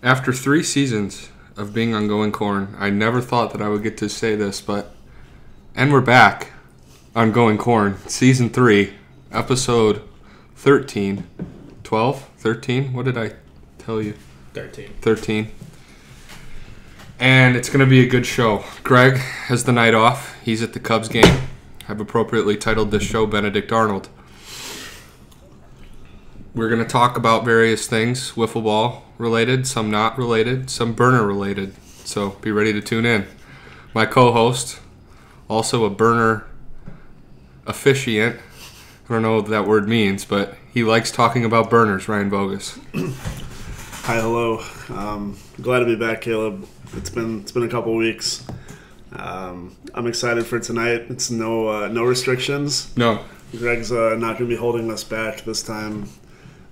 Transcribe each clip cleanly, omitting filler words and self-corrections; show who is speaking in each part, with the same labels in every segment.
Speaker 1: After 3 seasons of being on Going Corn, I never thought that I would get to say this, and we're back on Going Corn, Season 3, Episode 13. 12? 13? What did I tell you? 13. And it's going to be a good show. Greg has the night off. He's at the Cubs game. I've appropriately titled this show Benedict Arnold. We're going to talk about various things, wiffle ball related, some not related, some burner related. So be ready to tune in. My co-host, also a burner officiant. I don't know what that word means, but he likes talking about burners, Ryan Bogus.
Speaker 2: Hi, hello. Glad to be back, Caleb. It's been a couple weeks. I'm excited for tonight. It's no restrictions.
Speaker 1: No.
Speaker 2: Greg's not going to be holding us back this time.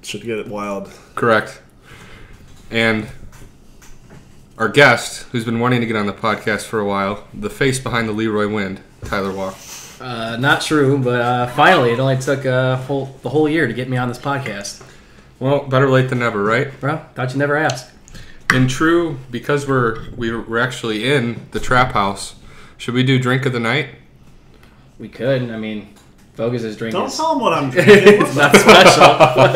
Speaker 2: Should get it wild.
Speaker 1: Correct. And our guest, who's been wanting to get on the podcast for a while, the face behind the Leroy Wind, Tyler Walk.
Speaker 3: Not true, but finally, it only took the whole year to get me on this podcast.
Speaker 1: Well, better late than never, right?
Speaker 3: Bro, thought you never asked.
Speaker 1: And true, because we're actually in the trap house, should we do drink of the night?
Speaker 3: We could. I mean, Bogus' drink
Speaker 2: Don't
Speaker 3: is...
Speaker 2: tell him what I'm drinking.
Speaker 3: It's not special.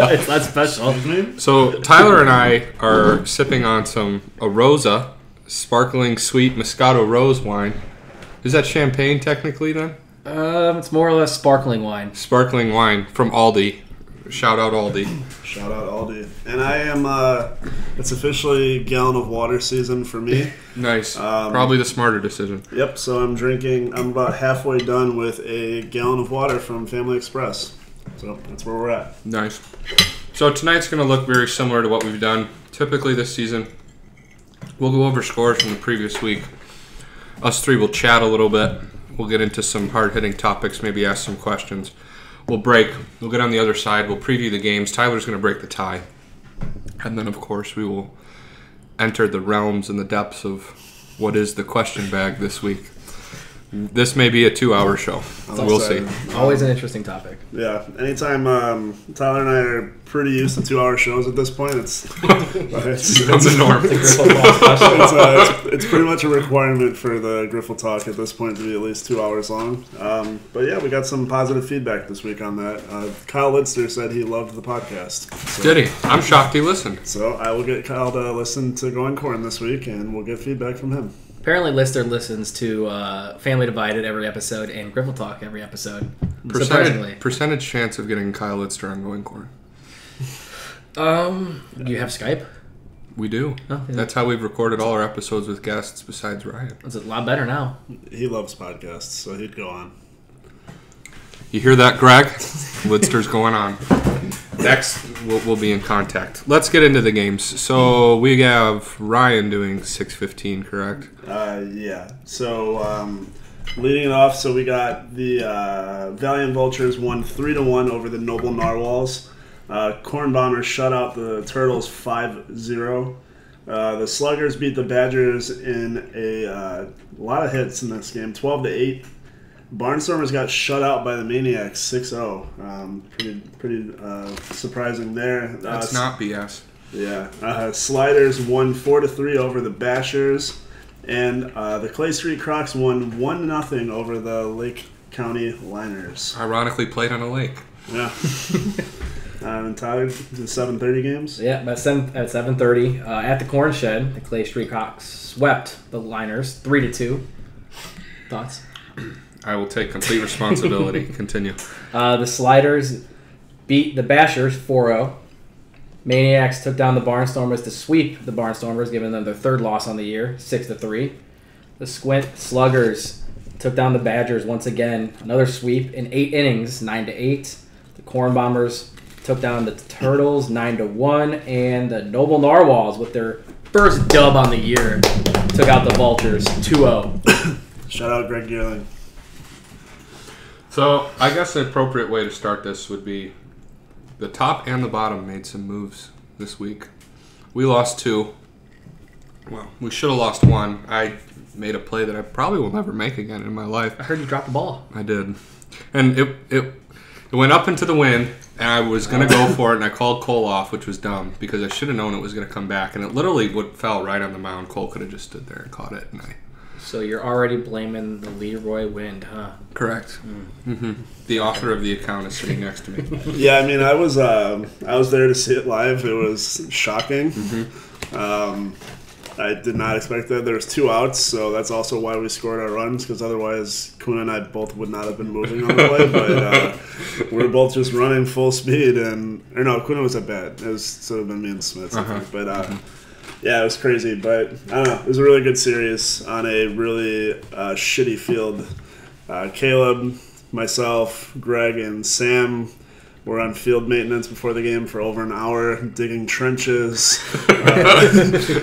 Speaker 3: It's not special.
Speaker 1: So Tyler and I are sipping on some Arosa, sparkling sweet Moscato Rose wine. Is that champagne technically then?
Speaker 3: It's more or less sparkling wine.
Speaker 1: Sparkling wine from Aldi. Shout out Aldi.
Speaker 2: Shout out Aldi. And I am, it's officially gallon of water season for me.
Speaker 1: Nice. Probably the smarter decision.
Speaker 2: Yep, so I'm about halfway done with a gallon of water from Family Express. So that's where we're at.
Speaker 1: Nice. So tonight's going to look very similar to what we've done. Typically this season, we'll go over scores from the previous week. Us three will chat a little bit. We'll get into some hard-hitting topics, maybe ask some questions. We'll break. We'll get on the other side. We'll preview the games. Tyler's going to break the tie. And then, of course, we will enter the realms and the depths of what is the question bag this week. This may be a 2-hour show. We'll see.
Speaker 3: Always an interesting topic.
Speaker 2: Yeah. Anytime Tyler and I are pretty used to 2-hour shows at this point, it's
Speaker 1: the norm.
Speaker 2: It's pretty much a requirement for the Griffle Talk at this point to be at least 2 hours long. But yeah, we got some positive feedback this week on that. Kyle Lidster said he loved the podcast. So,
Speaker 1: did he? I'm shocked he listened.
Speaker 2: So I will get Kyle to listen to Going Corn this week, and we'll get feedback from him.
Speaker 3: Apparently, Lister listens to Family Divided every episode and Griffle Talk every episode.
Speaker 1: Percentage chance of getting Kyle Lidster on Going Corn.
Speaker 3: Do you have Skype?
Speaker 1: We do.
Speaker 3: Oh, yeah.
Speaker 1: That's how we've recorded all our episodes with guests besides Ryan.
Speaker 3: It's a lot better now.
Speaker 2: He loves podcasts, so he'd go on.
Speaker 1: You hear that, Greg? Lidster's going on. Next, we'll be in contact. Let's get into the games. So we have Ryan doing 6:15, correct?
Speaker 2: Yeah. So leading it off, so we got the Valiant Vultures won 3-1 over the Noble Narwhals. Corn Bombers shut out the Turtles 5-0. The Sluggers beat the Badgers in a lot of hits in this game, 12-8. Barnstormers got shut out by the Maniacs 6-0. Pretty surprising there.
Speaker 1: That's not BS.
Speaker 2: Yeah. Sliders won 4-3 over the Bashers, and the Clay Street Crocs won 1-0 over the Lake County Liners.
Speaker 1: Ironically played on a lake.
Speaker 2: Yeah. And Tyler, the 7:30 games?
Speaker 3: Yeah, at 7:30 at the Corn Shed, the Clay Street Crocs swept the Liners 3-2. Thoughts?
Speaker 1: I will take complete responsibility. Continue.
Speaker 3: The Sliders beat the Bashers 4-0. Maniacs took down the Barnstormers to sweep the Barnstormers, giving them their third loss on the year, 6-3. The Squint Sluggers took down the Badgers once again, another sweep in 8 innings, 9-8. The Corn Bombers took down the Turtles 9-1, and the Noble Narwhals, with their first dub on the year, took out the Vultures 2-0.
Speaker 2: Shout out Greg Geerling.
Speaker 1: So I guess the appropriate way to start this would be the top and the bottom made some moves this week. We lost 2. Well, we should have lost 1. I made a play that I probably will never make again in my life.
Speaker 3: I heard you drop the ball.
Speaker 1: I did. And it went up into the wind, And I was going to go for it, and I called Cole off, which was dumb, because I should have known it was going to come back. And it literally fell right on the mound. Cole could have just stood there and caught it.
Speaker 3: So you're already blaming the Leroy wind, huh?
Speaker 1: Correct. Mm-hmm. The author of the account is sitting next to me.
Speaker 2: Yeah, I mean, I was there to see it live. It was shocking.
Speaker 1: Mm-hmm.
Speaker 2: I did not expect that. There was 2 outs, so that's also why we scored our runs, because otherwise Kuna and I both would not have been moving on the play. But we were both just running full speed, Kuna was at bat. It should have been me and Smith, I think. But yeah, it was crazy. But I don't know. It was a really good series on a really shitty field. Caleb, myself, Greg, and Sam were on field maintenance before the game for over an hour, digging trenches,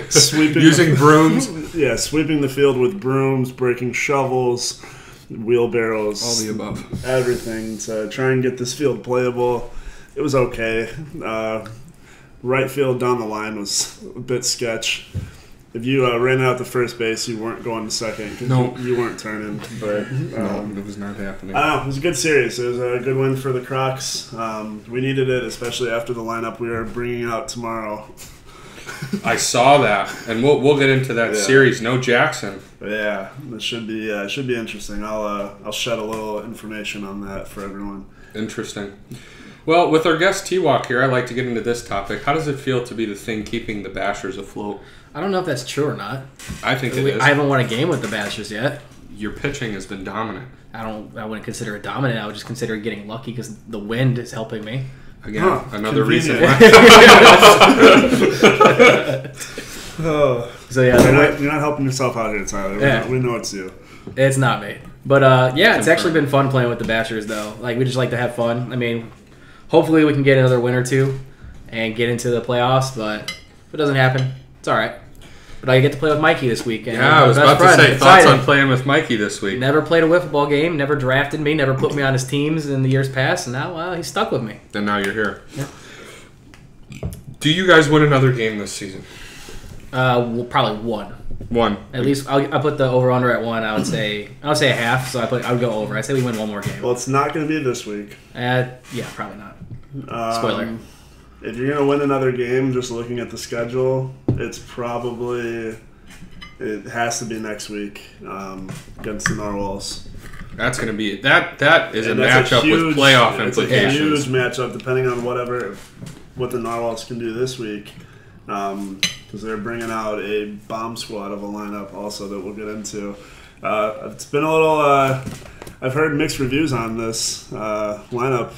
Speaker 2: sweeping,
Speaker 1: using brooms.
Speaker 2: Yeah, sweeping the field with brooms, breaking shovels, wheelbarrows,
Speaker 1: all the above,
Speaker 2: everything to try and get this field playable. It was okay. Right field down the line was a bit sketch. If you ran out to first base, you weren't going to second because you weren't turning. But
Speaker 1: no, it was not happening.
Speaker 2: I don't know. It was a good series. It was a good win for the Crocs. We needed it, especially after the lineup we are bringing out tomorrow.
Speaker 1: I saw that, and we'll get into that series. No Jackson.
Speaker 2: But yeah, it should be interesting. I'll shed a little information on that for everyone.
Speaker 1: Interesting. Well, with our guest Twalk here, I'd like to get into this topic. How does it feel to be the thing keeping the Bashers afloat?
Speaker 3: I don't know if that's true or not.
Speaker 1: I think it is.
Speaker 3: I haven't won a game with the Bashers yet.
Speaker 1: Your pitching has been dominant.
Speaker 3: I wouldn't consider it dominant. I would just consider getting lucky because the wind is helping me.
Speaker 1: Again, another reason.
Speaker 2: So yeah, you're not helping yourself out here, Tyler.
Speaker 3: Yeah.
Speaker 2: We know it's you.
Speaker 3: It's not me. But yeah, it's actually been fun playing with the Bashers though. Like we just like to have fun. I mean, hopefully we can get another win or two and get into the playoffs. But if it doesn't happen, it's all right. But I get to play with Mikey this week.
Speaker 1: Yeah, I was about to say, thoughts on playing with Mikey this week.
Speaker 3: Never played a wiffle ball game, never drafted me, never put me on his teams in the years past, and now, well, he's stuck with me.
Speaker 1: And now you're here.
Speaker 3: Yeah.
Speaker 1: Do you guys win another game this season?
Speaker 3: Probably one.
Speaker 1: One.
Speaker 3: At least, I put the over-under at one. I would say a half, so I would go over. I say we win one more game.
Speaker 2: Well, it's not going to be this week.
Speaker 3: Yeah, probably not. Spoiler.
Speaker 2: If you're going to win another game, just looking at the schedule, it has to be next week against the Narwhals.
Speaker 1: That's going to be that is a matchup with playoff implications.
Speaker 2: It's a huge matchup, depending on what the Narwhals can do this week, because they're bringing out a bomb squad of a lineup also that we'll get into. It's been a little. I've heard mixed reviews on this lineup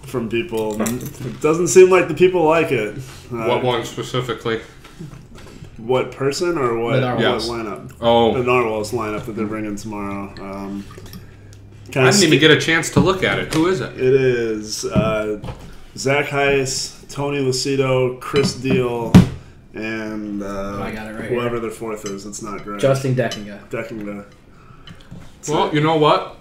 Speaker 2: from people. It doesn't seem like the people like it.
Speaker 1: What one specifically?
Speaker 2: What person or what lineup?
Speaker 1: Oh.
Speaker 2: The Narwhals lineup that they're bringing tomorrow.
Speaker 1: I didn't even get a chance to look at it. Who is it?
Speaker 2: It is Zach Heiss, Tony Lucido, Chris Deal, and
Speaker 3: I got it right
Speaker 2: whoever
Speaker 3: here.
Speaker 2: their fourth is. It's not great.
Speaker 3: Justin Deckinga.
Speaker 1: Well, you know what?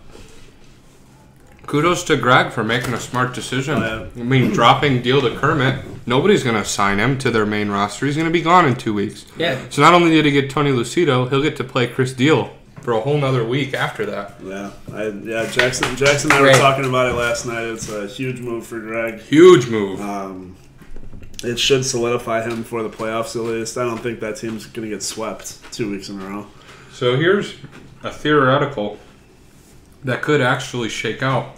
Speaker 1: Kudos to Greg for making a smart decision. I mean, dropping Deal to Kermit, nobody's going to assign him to their main roster. He's going to be gone in 2 weeks.
Speaker 3: Yeah.
Speaker 1: So not only did he get Tony Lucido, he'll get to play Chris Deal for a whole nother week after that.
Speaker 2: Yeah. Jackson and I were talking about it last night. It's a huge move for Greg.
Speaker 1: Huge move.
Speaker 2: It should solidify him for the playoffs at least. I don't think that team's going to get swept 2 weeks in a row.
Speaker 1: So here's a theoretical that could actually shake out.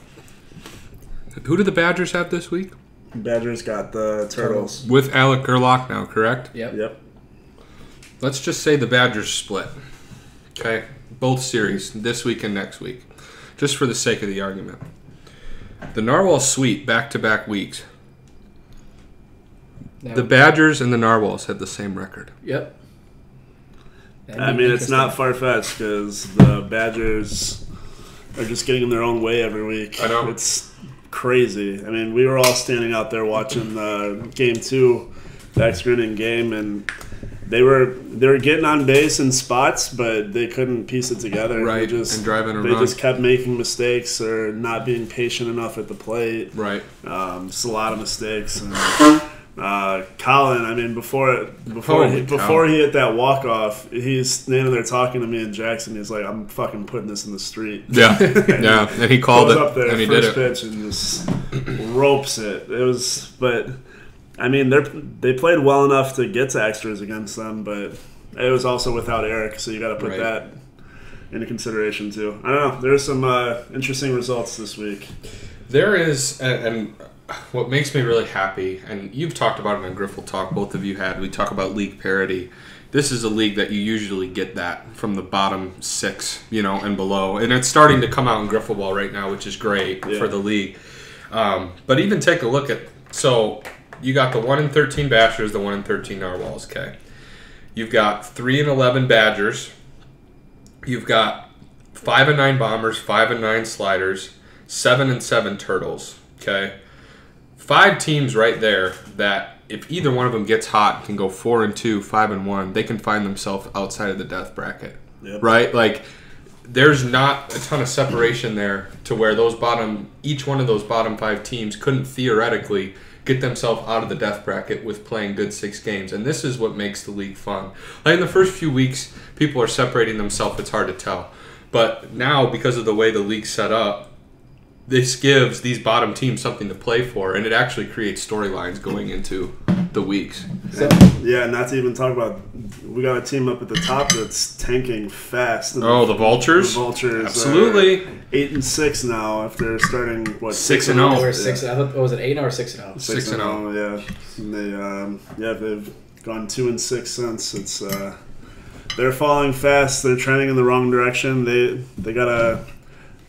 Speaker 1: Who did the Badgers have this week?
Speaker 2: Badgers got the Turtles.
Speaker 1: With Alec Gerlach now, correct?
Speaker 2: Yep.
Speaker 1: Let's just say the Badgers split. Okay? Both series, this week and next week. Just for the sake of the argument. The Narwhals sweep back-to-back weeks. The Badgers and the Narwhals had the same record.
Speaker 3: Yep.
Speaker 2: I mean, it's not far-fetched because the Badgers are just getting in their own way every week.
Speaker 1: I know.
Speaker 2: It's crazy. I mean, we were all standing out there watching Game 2, the extra inning game, and they were getting on base in spots, but they couldn't piece it together.
Speaker 1: Right, and driving a run.
Speaker 2: They just kept making mistakes or not being patient enough at the plate.
Speaker 1: Right.
Speaker 2: Just a lot of mistakes. And Colin, I mean, before he hit that walk-off, he's standing there talking to me and Jackson. He's like, I'm fucking putting this in the street.
Speaker 1: Yeah, yeah. And he called it,
Speaker 2: up there,
Speaker 1: and he
Speaker 2: first
Speaker 1: did it.
Speaker 2: pitch, and just ropes it. It was, but, I mean, they played well enough to get to extras against them, but it was also without Eric, so you got to put that into consideration, too. I don't know. There's some interesting results this week.
Speaker 1: There is, and what makes me really happy, and you've talked about it on Griffle Talk, both of you had, we talk about league parity. This is a league that you usually get that from the bottom 6, and below. And it's starting to come out in Griffle Ball right now, which is great for the league. But even take a look at, so you got the 1-13 Bashers, the 1-13 Narwhals, okay? You've got 3-11 Badgers. You've got 5-9 Bombers, 5-9 Sliders, 7-7 Turtles, okay? 5 teams right there that if either one of them gets hot, can go 4-2, 5-1, they can find themselves outside of the death bracket, right? Like, there's not a ton of separation there to where each one of those bottom 5 teams couldn't theoretically get themselves out of the death bracket with playing good 6 games. And this is what makes the league fun. Like, in the first few weeks, people are separating themselves. It's hard to tell. But now, because of the way the league's set up, this gives these bottom teams something to play for, and it actually creates storylines going into the weeks.
Speaker 2: Yeah, not to even talk about, we got a team up at the top that's tanking fast.
Speaker 1: Oh, the Vultures?
Speaker 2: The Vultures.
Speaker 1: Absolutely.
Speaker 2: 8-6 now after starting,
Speaker 1: 6-0.
Speaker 3: Or 6, was it 8 or 6-0?
Speaker 2: 6-0, yeah. And they've gone 2-6 since. It's they're falling fast. They're trending in the wrong direction. They got a.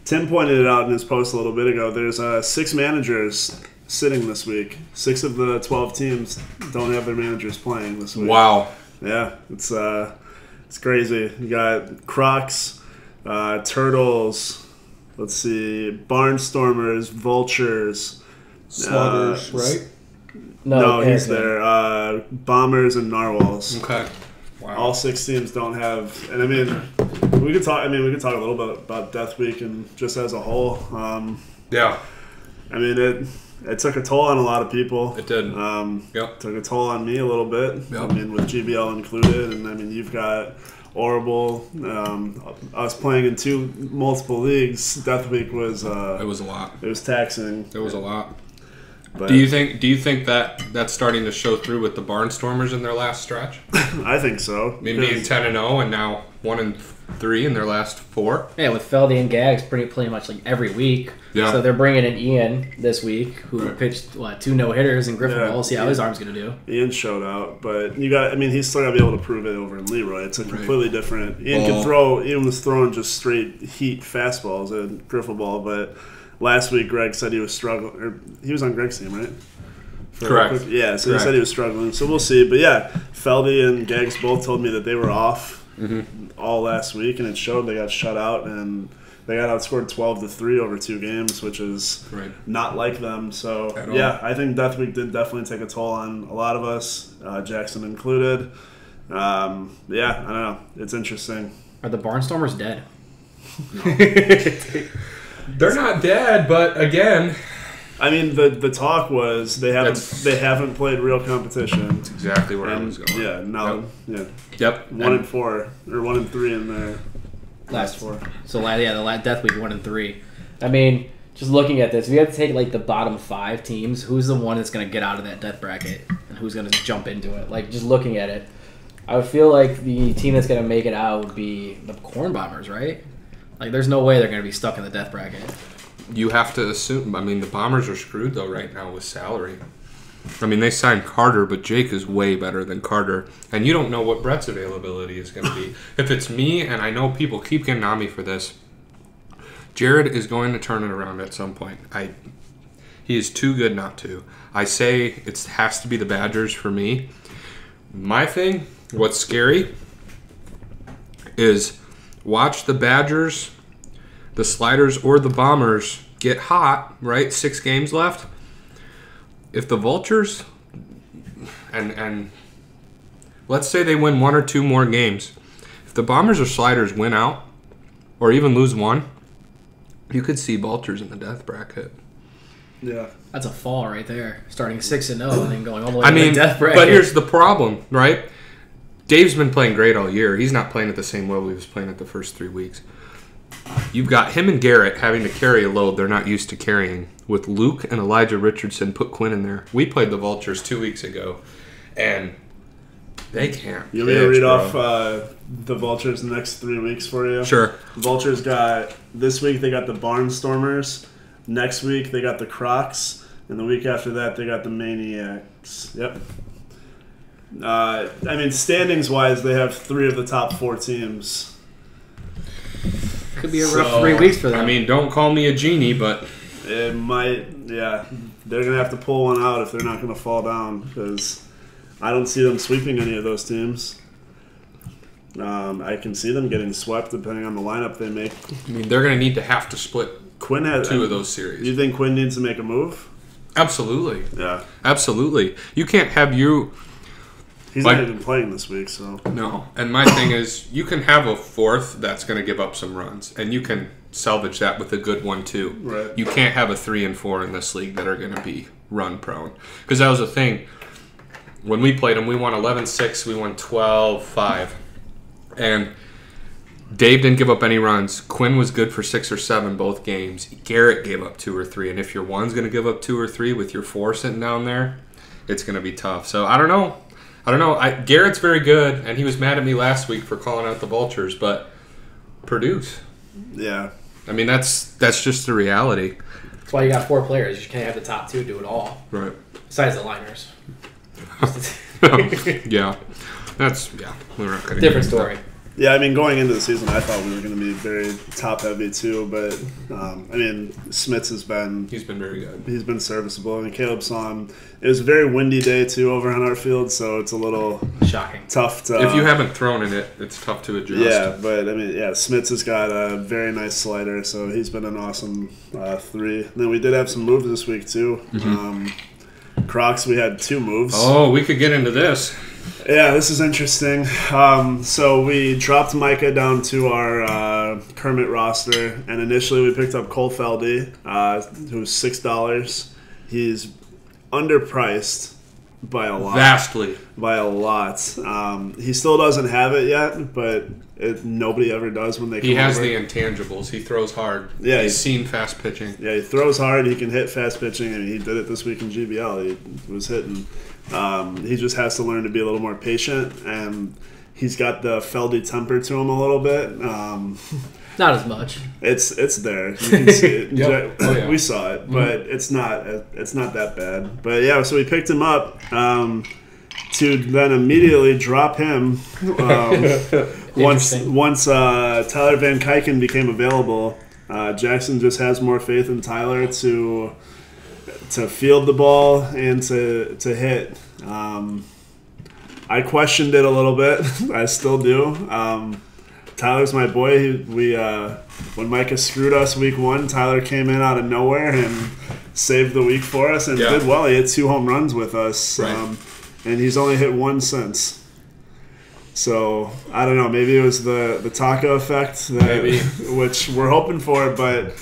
Speaker 2: Tim pointed it out in his post a little bit ago. There's 6 managers sitting this week. 6 of the 12 teams don't have their managers playing this week.
Speaker 1: Wow.
Speaker 2: Yeah, it's crazy. You got Crocs, Turtles. Let's see, Barnstormers, Vultures,
Speaker 1: Sluggers, right?
Speaker 2: No, he's there. Bombers and Narwhals.
Speaker 1: Okay. Wow.
Speaker 2: All 6 teams don't have, and I mean, we could talk a little bit about Death Week and just as a whole.
Speaker 1: Yeah.
Speaker 2: I mean, it took a toll on a lot of people.
Speaker 1: It did.
Speaker 2: Took a toll on me a little bit.
Speaker 1: Yep.
Speaker 2: I mean, with GBL included, and I mean, you've got Orrible. Us playing in multiple leagues. Death Week was.
Speaker 1: It was a lot.
Speaker 2: It was taxing.
Speaker 1: It was a lot.
Speaker 2: But
Speaker 1: do you think that that's starting to show through with the Barnstormers in their last stretch?
Speaker 2: I think so.
Speaker 1: I mean, being 10-0 and now 1-3 in their last 4.
Speaker 3: Yeah, with Feldy and Gags pretty much like every week.
Speaker 1: Yeah.
Speaker 3: So they're bringing in Ian this week, who pitched 2 no-hitters in Griffin Ball. See how his arm's going to do.
Speaker 2: Ian showed out, but he's still got to be able to prove it over in Leroy. It's a completely different. Ian was throwing just straight heat fastballs at Griffin Ball, but last week Greg said he was struggling. Or he was on Greg's team, right?
Speaker 1: Correct.
Speaker 2: Yeah, so he said he was struggling. So we'll see. But yeah, Feldy and Gags both told me that they were off all last week, and it showed. They got shut out, and they got outscored 12-3 over 2 games, which is not like them. So I think Death Week did definitely take a toll on a lot of us, Jackson included. I don't know. It's interesting.
Speaker 3: Are the Barnstormers dead?
Speaker 1: They're not dead, but again,
Speaker 2: I mean, the talk was they haven't played real competition.
Speaker 1: That's exactly where I was going.
Speaker 2: Yeah, now,
Speaker 1: Yep.
Speaker 2: 1-4 or 1-3 in their
Speaker 3: last 4. So the Death Week 1-3. I mean, just looking at this, we have to take like the bottom 5 teams. Who's the one that's going to get out of that death bracket, and who's going to jump into it? Like, just looking at it, I would feel like the team that's going to make it out would be the Corn Bombers, right? Like, there's no way they're going to be stuck in the death bracket.
Speaker 1: You have to assume. I mean, the Bombers are screwed, though, right now with salary. I mean, they signed Carter, but Jake is way better than Carter. And you don't know what Brett's availability is going to be. If it's me, and I know people keep getting on me for this, Jared is going to turn it around at some point. He is too good not to. I say it has to be the Badgers for me. My thing, what's scary, is watch the Badgers, the Sliders, or the Bombers get hot, right? 6 games left. If the Vultures, and let's say they win 1 or 2 more games, if the Bombers or Sliders win out, or even lose 1, you could see Vultures in the death bracket.
Speaker 2: Yeah.
Speaker 3: That's a fall right there. Starting 6-0 and then going all the way to the death bracket.
Speaker 1: But here's the problem, right? Dave's been playing great all year. He's not playing at the same level he was playing at the first 3 weeks. You've got him and Garrett having to carry a load they're not used to carrying. With Luke and Elijah Richardson, put Quinn in there. We played the Vultures 2 weeks ago, and they can't.
Speaker 2: You want me to read off the Vultures the next 3 weeks for you?
Speaker 1: Sure.
Speaker 2: The Vultures got, this week they got the Barnstormers. Next week they got the Crocs. And the week after that they got the Maniacs. Yep. I mean, standings-wise, they have 3 of the top 4 teams.
Speaker 3: Could be a rough 3 weeks for them.
Speaker 1: I mean, don't call me a genie, but
Speaker 2: It might, yeah. They're going to have to pull one out if they're not going to fall down, because I don't see them sweeping any of those teams. I can see them getting swept depending on the lineup they make.
Speaker 1: I mean, they're going to have to split
Speaker 2: Quinn has
Speaker 1: 2 of those series.
Speaker 2: You think Quinn needs to make a move?
Speaker 1: Absolutely.
Speaker 2: Yeah.
Speaker 1: Absolutely. You can't have you...
Speaker 2: He's not even playing this week, so...
Speaker 1: No. And my thing is, you can have a fourth that's going to give up some runs, and you can salvage that with a good one, too.
Speaker 2: Right.
Speaker 1: You can't have a 3 and 4 in this league that are going to be run-prone. Because that was the thing. When we played them, we won 11-6, we won 12-5. And Dave didn't give up any runs. Quinn was good for 6 or 7 both games. Garrett gave up 2 or 3. And if your one's going to give up 2 or 3 with your 4 sitting down there, it's going to be tough. So I don't know. Garrett's very good, and he was mad at me last week for calling out the Vultures, but produce.
Speaker 2: Yeah.
Speaker 1: I mean, that's just the reality.
Speaker 3: That's why you got 4 players. You can't have the top 2 do it all.
Speaker 1: Right.
Speaker 3: Besides the liners.
Speaker 1: Yeah. We're not gonna
Speaker 3: Different story.
Speaker 2: Yeah, I mean, going into the season, I thought we were going to be very top-heavy, too. But, I mean, Smits has been...
Speaker 1: He's been very good.
Speaker 2: He's been serviceable. I mean, Caleb saw him. It was a very windy day, too, over on our field, so it's a little...
Speaker 3: Shocking.
Speaker 2: Tough to...
Speaker 1: If you haven't thrown in it, it's tough to adjust.
Speaker 2: Yeah, but, I mean, Smits has got a very nice slider, so he's been an awesome 3. And then we did have some moves this week, too.
Speaker 1: Mm-hmm.
Speaker 2: Crocs, we had 2 moves.
Speaker 1: Oh, we could get into this.
Speaker 2: Yeah, this is interesting. So we dropped Micah down to our Kermit roster, and initially we picked up Cole Feldy, who's $6. He's underpriced by a lot.
Speaker 1: Vastly.
Speaker 2: By a lot. He still doesn't have it yet, but nobody ever does when they come
Speaker 1: He has
Speaker 2: over.
Speaker 1: the intangibles. He throws hard.
Speaker 2: Yeah,
Speaker 1: He's seen fast pitching.
Speaker 2: Yeah, he throws hard. He can hit fast pitching, and he did it this week in GBL. He was hitting. He just has to learn to be a little more patient, and he's got the Feldy temper to him a little bit.
Speaker 3: Not as much.
Speaker 2: It's there. You can see it.
Speaker 1: Yep. Oh, yeah.
Speaker 2: We saw it, but it's not that bad. But yeah, so we picked him up to then immediately drop him once Tyler Van Kyken became available. Jackson just has more faith in Tyler to field the ball and to hit. I questioned it a little bit. I still do. Tyler's my boy. When Micah screwed us week 1, Tyler came in out of nowhere and saved the week for us and did well. He hit 2 home runs with us,
Speaker 1: right.
Speaker 2: And he's only hit 1 since. So I don't know. Maybe it was the taco effect, which we're hoping for, but.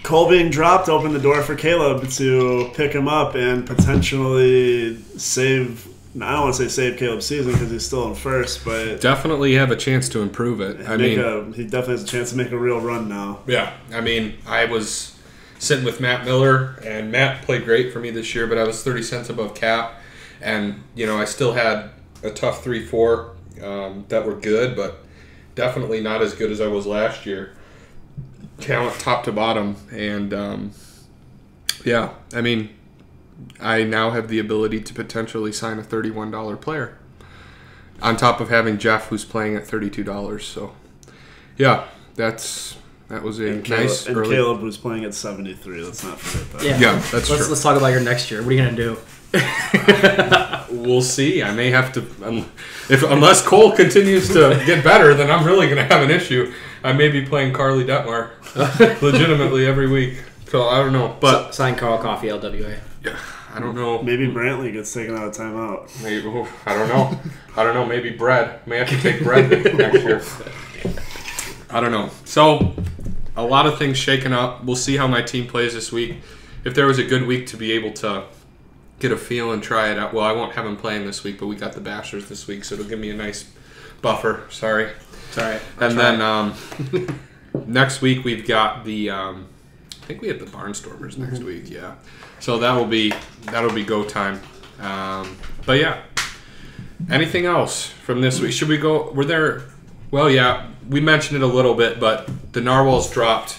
Speaker 2: Cole being dropped opened the door for Caleb to pick him up and potentially save. I don't want to say save Caleb's season because he's still in first, but
Speaker 1: definitely have a chance to improve it.
Speaker 2: He definitely has a chance to make a real run now.
Speaker 1: Yeah, I mean, I was sitting with Matt Miller, and Matt played great for me this year, but I was 30 cents above cap, and I still had a tough 3-4 that were good, but definitely not as good as I was last year. Talent top to bottom, and I mean, I now have the ability to potentially sign a $31 player on top of having Jeff, who's playing at $32. So yeah, that was a nice
Speaker 2: and
Speaker 1: early.
Speaker 2: Caleb was playing at 73. Let's not forget that.
Speaker 3: Yeah,
Speaker 1: that's true.
Speaker 3: Let's talk about your next year. What are you gonna do?
Speaker 1: We'll see. I may have to, unless Cole continues to get better, then I'm really going to have an issue. I may be playing Carly Detmar legitimately every week. So I don't know. But
Speaker 3: sign Carl Coffey, LWA.
Speaker 1: Yeah, I don't know.
Speaker 2: Maybe Brantley gets taken out of timeout.
Speaker 1: Maybe, I don't know. Maybe Brett. May have to take Brett next year. I don't know. So a lot of things shaking up. We'll see how my team plays this week. if there was a good week to be able to get a feel and try it out. Well, I won't have him playing this week, but we got the Bashers this week, so it'll give me a nice buffer. Sorry.
Speaker 3: It's all right.
Speaker 1: And then next week we've got the I think we have the Barnstormers next week. Yeah. So that'll be go time. But yeah. Anything else from this week? Should we go? Were there? Well, yeah, we mentioned it a little bit, but the Narwhals dropped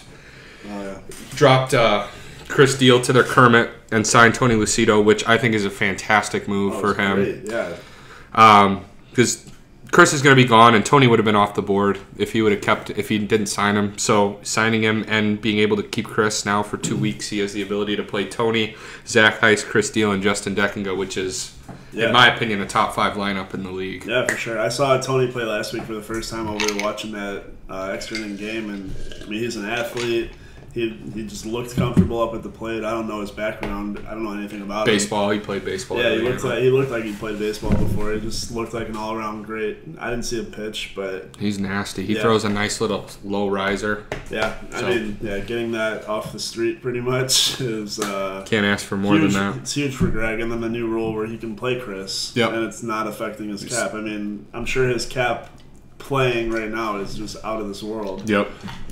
Speaker 1: Chris Deal to their Kermit and signed Tony Lucido, which I think is a fantastic move for him.
Speaker 2: Great. Yeah.
Speaker 1: Because Chris is going to be gone, and Tony would have been off the board if he didn't sign him. So signing him and being able to keep Chris now for 2 weeks, he has the ability to play Tony, Zach Heiss, Chris Deal, and Justin Deckinga, which is, in my opinion, a top 5 lineup in the league.
Speaker 2: Yeah, for sure. I saw Tony play last week for the first time over watching that extra inning game, and I mean, he's an athlete. He just looked comfortable up at the plate. I don't know his background. I don't know anything about
Speaker 1: baseball. He played baseball.
Speaker 2: Yeah, he looked like he played baseball before. He just looked like an all-around great. I didn't see a pitch, but
Speaker 1: he's nasty. He throws a nice little low riser.
Speaker 2: Yeah, I mean, getting that off the street pretty much is
Speaker 1: can't ask for more than that.
Speaker 2: It's huge for Greg, and then the new rule where he can play Chris, and it's not affecting his cap. I mean, I'm sure his cap playing right now is just out of this world.
Speaker 1: Yep.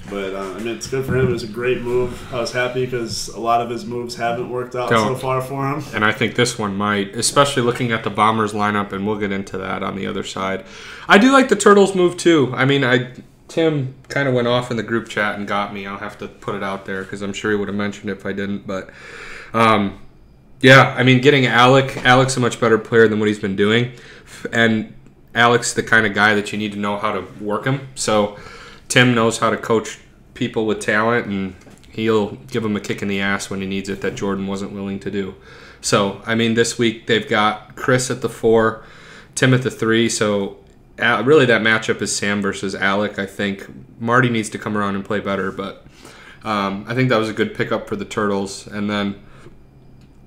Speaker 2: But, I mean, it's good for him. It was a great move. I was happy because a lot of his moves haven't worked out so far for him.
Speaker 1: And I think this one might, especially looking at the Bombers lineup, and we'll get into that on the other side. I do like the Turtles move, too. I mean, Tim kind of went off in the group chat and got me. I'll have to put it out there because I'm sure he would have mentioned it if I didn't. But, yeah, I mean, getting Alex a much better player than what he's been doing. And Alex, the kind of guy that you need to know how to work him. So Tim knows how to coach people with talent, and he'll give him a kick in the ass when he needs it that Jordan wasn't willing to do. So, I mean, this week they've got Chris at the 4, Tim at the 3. So, really that matchup is Sam versus Alec, I think. Marty needs to come around and play better, but I think that was a good pickup for the Turtles. And then,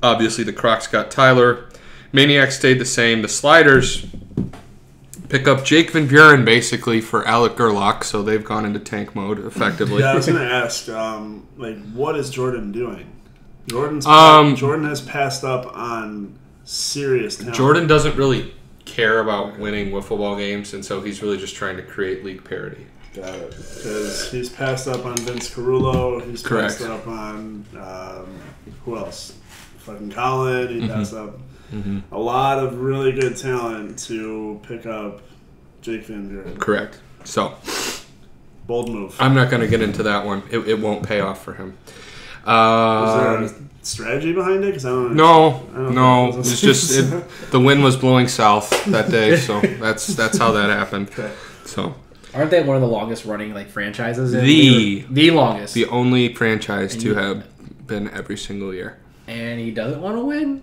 Speaker 1: obviously, the Crocs got Tyler. Maniacs stayed the same. The Sliders pick up Jake Van Buren, basically, for Alec Gerlach, so they've gone into tank mode, effectively.
Speaker 2: Yeah, I was going to ask, what is Jordan doing? Jordan has passed up on serious talent.
Speaker 1: Jordan doesn't really care about winning wiffle ball games, and so he's really just trying to create league parity.
Speaker 2: Got it. Because he's passed up on Vince Carullo. He's passed up on, who else? Fucking Colin. He passed up a lot of really good talent to pick up Jake Van Buren.
Speaker 1: Correct. So,
Speaker 2: bold move.
Speaker 1: I'm not going to get into that one. It won't pay off for him.
Speaker 2: Is there a strategy behind it? Because I don't.
Speaker 1: No. It's just the wind was blowing south that day, so that's how that happened. Okay. So.
Speaker 3: Aren't they one of the longest running franchises?
Speaker 1: The
Speaker 3: longest.
Speaker 1: The only franchise to have been every single year.
Speaker 3: And he doesn't want to win?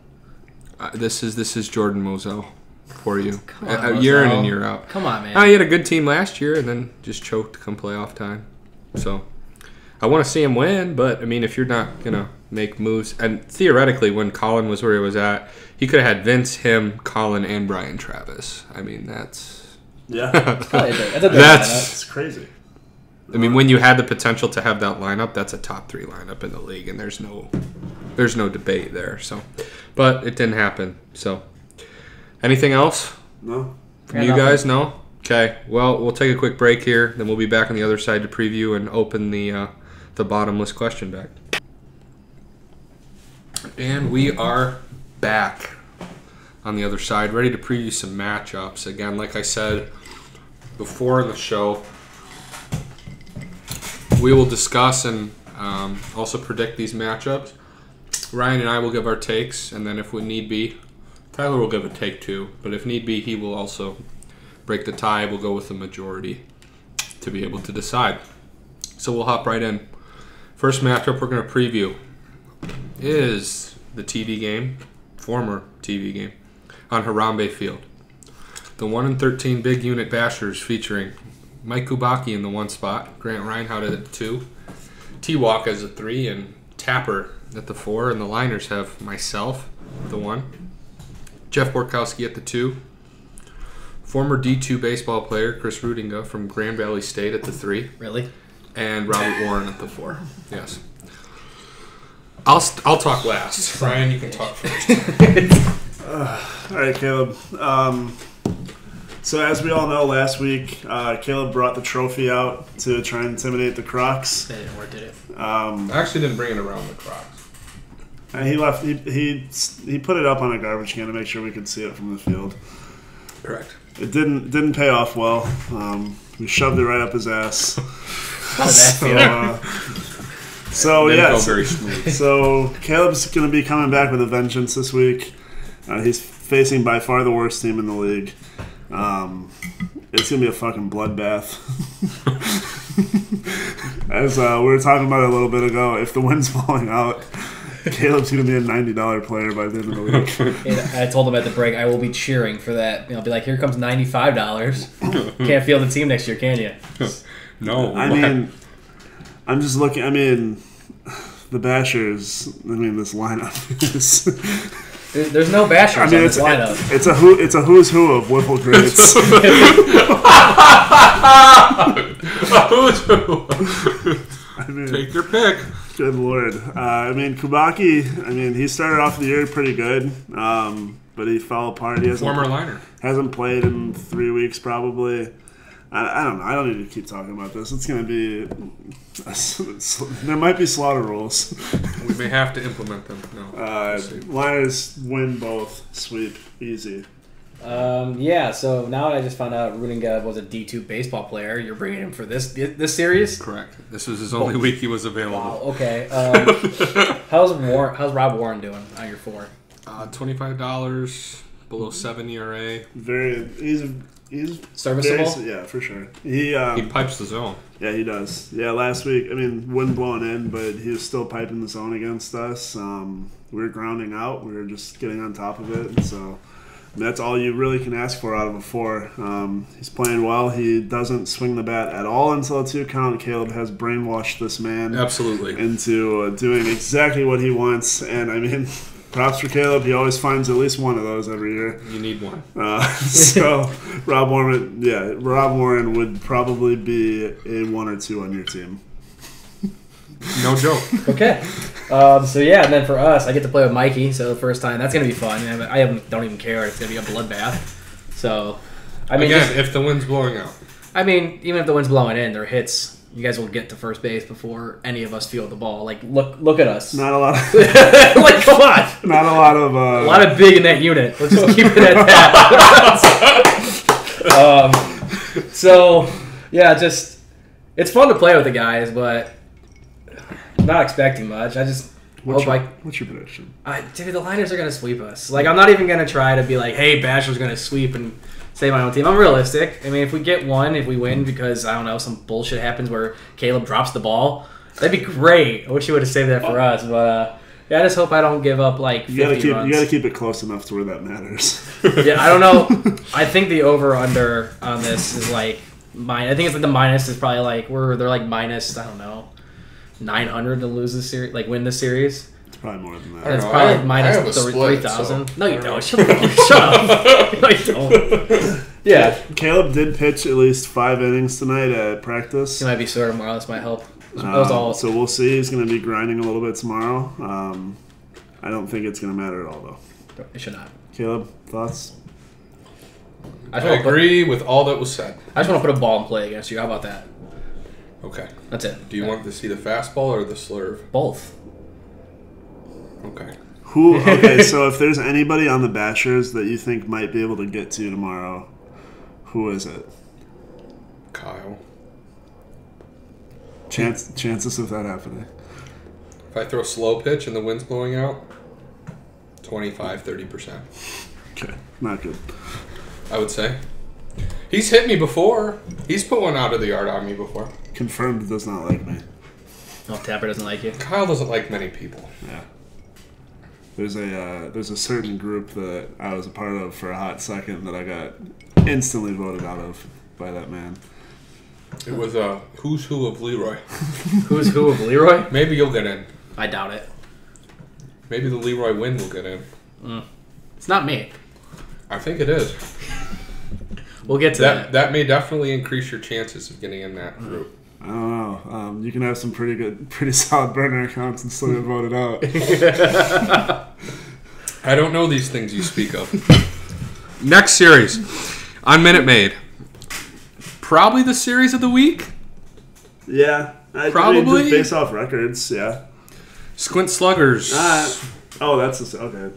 Speaker 1: This is Jordan Moselle for you.
Speaker 3: Come on,
Speaker 1: year in and year out.
Speaker 3: Come on, man.
Speaker 1: He had a good team last year and then just choked come playoff time. So I want to see him win, but I mean, if you're not gonna make moves, and theoretically, when Colin was where he was at, he could have had Vince, him, Colin, and Brian Travis. I mean, that's
Speaker 2: that's crazy.
Speaker 1: I mean, when you had the potential to have that lineup, that's a top 3 lineup in the league, and there's no debate there. So, but it didn't happen. So, anything else?
Speaker 2: No.
Speaker 1: From you guys? No. Okay. Well, we'll take a quick break here. Then we'll be back on the other side to preview and open the bottomless question bag. And we are back on the other side, ready to preview some matchups. Again, like I said before in the show, we will discuss and also predict these matchups. Ryan and I will give our takes, and then if we need be, Tyler will give a take too. But if need be, he will also break the tie. We'll go with the majority to be able to decide. So we'll hop right in. First matchup we're going to preview is the TV game, former TV game, on Harambe Field. The 1-13 big unit bashers featuring Mike Kubaki in the 1 spot, Grant Reinhardt at the 2, Twalk as a 3, and Tapper at the 4. And the liners have myself, the 1, Jeff Borkowski at the 2, former D2 baseball player Chris Rudinga from Grand Valley State at the 3.
Speaker 3: Really?
Speaker 1: And Robert Warren at the 4. Yes. I'll talk last. Brian, you can talk first.
Speaker 2: All right, Caleb. So as we all know, last week Caleb brought the trophy out to try and intimidate the Crocs.
Speaker 3: That didn't work, did it?
Speaker 1: I actually didn't bring it around the Crocs.
Speaker 2: He left. He put it up on a garbage can to make sure we could see it from the field.
Speaker 1: Correct.
Speaker 2: It didn't pay off well. We shoved it right up his ass.
Speaker 3: How did that feel?
Speaker 2: So
Speaker 1: Didn't
Speaker 2: yeah,
Speaker 1: go very smooth.
Speaker 2: so Caleb's going to be coming back with a vengeance this week. He's facing by far the worst team in the league. It's going to be a fucking bloodbath. As we were talking about it a little bit ago, if the wind's blowing out, Caleb's going to be a $90 player by the end of the week.
Speaker 3: And I told him at the break I will be cheering for that. I'll be like, here comes $95. Can't field the team next year, can you?
Speaker 1: No.
Speaker 2: I mean, I'm just looking. I mean, the Bashers. I mean, this lineup is.
Speaker 3: There's no bashers in this lineup.
Speaker 2: It's a who's who of Whipple greats.
Speaker 1: Who's who?
Speaker 2: I mean,
Speaker 1: Take your pick.
Speaker 2: good lord. I mean, Kubaki. I mean, he started off the year pretty good, but he fell apart. He hasn't played in 3 weeks probably. I don't know. I don't need to keep talking about this. It's going to be... there might be slaughter rules.
Speaker 1: We may have to implement them. No.
Speaker 2: Liners win both. Sweep. Easy.
Speaker 3: Yeah, so now I just found out Rudinger was a D2 baseball player. You're bringing him for this series?
Speaker 1: Correct. This was his only week he was available.
Speaker 3: Wow, okay. How's Rob Warren doing on your 4?
Speaker 2: $25,
Speaker 1: below 7 ERA.
Speaker 2: He's
Speaker 3: serviceable.
Speaker 2: Yeah, for sure. He
Speaker 1: pipes the zone.
Speaker 2: Yeah, he does. Yeah, last week, I mean, wind blowing in, but he was still piping the zone against us. We were grounding out. We were just getting on top of it. And so, I mean, that's all you really can ask for out of a 4. He's playing well. He doesn't swing the bat at all until a 2 count. Caleb has brainwashed this man
Speaker 1: Absolutely.
Speaker 2: into doing exactly what he wants. And, I mean... props for Caleb. He always finds at least one of those every year.
Speaker 1: You need one.
Speaker 2: So Rob Warren would probably be a 1 or 2 on your team.
Speaker 1: No joke.
Speaker 3: Okay. So yeah, and then for us, I get to play with Mikey. So the first time, that's gonna be fun. Don't even care. It's gonna be a bloodbath. So, I mean,
Speaker 1: again, if the wind's blowing out.
Speaker 3: I mean, even if the wind's blowing in, they're hits. You guys will get to first base before any of us field the ball. Like, look at us.
Speaker 2: Not a lot of...
Speaker 3: like, come on.
Speaker 2: Not a lot of...
Speaker 3: a lot of big in that unit. Let's just keep it at that. So, yeah, just... It's fun to play with the guys, but... I'm not expecting much. I just...
Speaker 2: What's your prediction?
Speaker 3: Dude, the Liners are going to sweep us. Like, I'm not even going to try to be like, hey, Basher's going to sweep and... save my own team. I'm realistic. I mean, if we get one, if we win because, I don't know, some bullshit happens where Caleb drops the ball, that'd be great. I wish you would have saved that for us. But, yeah, I just hope I don't give up, like, 50 runs.
Speaker 2: You got to keep it close enough to where that matters.
Speaker 3: Yeah, I don't know. I think the over-under on this is, like, I think it's like the minus is probably, like, they're, like, minus, I don't know, 900 to lose this series, like, win this series.
Speaker 2: It's probably more than that.
Speaker 3: It's probably minus 3,000. So. No, you don't. Shut up. No, you don't. Yeah.
Speaker 2: Caleb did pitch at least 5 innings tonight at practice.
Speaker 3: He might be sore tomorrow. This might help.
Speaker 2: So we'll see. He's going to be grinding a little bit tomorrow. I don't think it's going to matter at all, though.
Speaker 3: It should not.
Speaker 2: Caleb, thoughts?
Speaker 1: I agree with all that was said.
Speaker 3: I just want to put a ball in play against you. How about that?
Speaker 1: Okay.
Speaker 3: That's it.
Speaker 1: Do you want to see the fastball or the slurve?
Speaker 3: Both.
Speaker 1: Okay.
Speaker 2: Okay, so if there's anybody on the Bashers that you think might be able to get to tomorrow, who is it?
Speaker 1: Kyle.
Speaker 2: Chances of that happening?
Speaker 1: If I throw a slow pitch and the wind's blowing out, 25-30%.
Speaker 2: Okay, not good.
Speaker 1: I would say. He's hit me before. He's put one out of the yard on me before.
Speaker 2: Confirmed does not like me.
Speaker 3: Oh, Tapper doesn't like you.
Speaker 1: Kyle doesn't like many people.
Speaker 2: Yeah. There's a certain group that I was a part of for a hot second that I got instantly voted out of by that man.
Speaker 1: It was a who's who of Leroy.
Speaker 3: Who's who of Leroy?
Speaker 1: Maybe you'll get in.
Speaker 3: I doubt it.
Speaker 1: Maybe the Leroy win will get in.
Speaker 3: It's not me.
Speaker 1: I think it is.
Speaker 3: We'll get to that.
Speaker 1: That may definitely increase your chances of getting in that group.
Speaker 2: I don't know. You can have some pretty solid burner accounts and still get voted out.
Speaker 1: I don't know these things you speak of. Next series on Minute Maid. Probably the series of the week.
Speaker 2: Yeah,
Speaker 1: probably
Speaker 2: just based off records. Yeah.
Speaker 1: Squint Sluggers.
Speaker 2: Okay.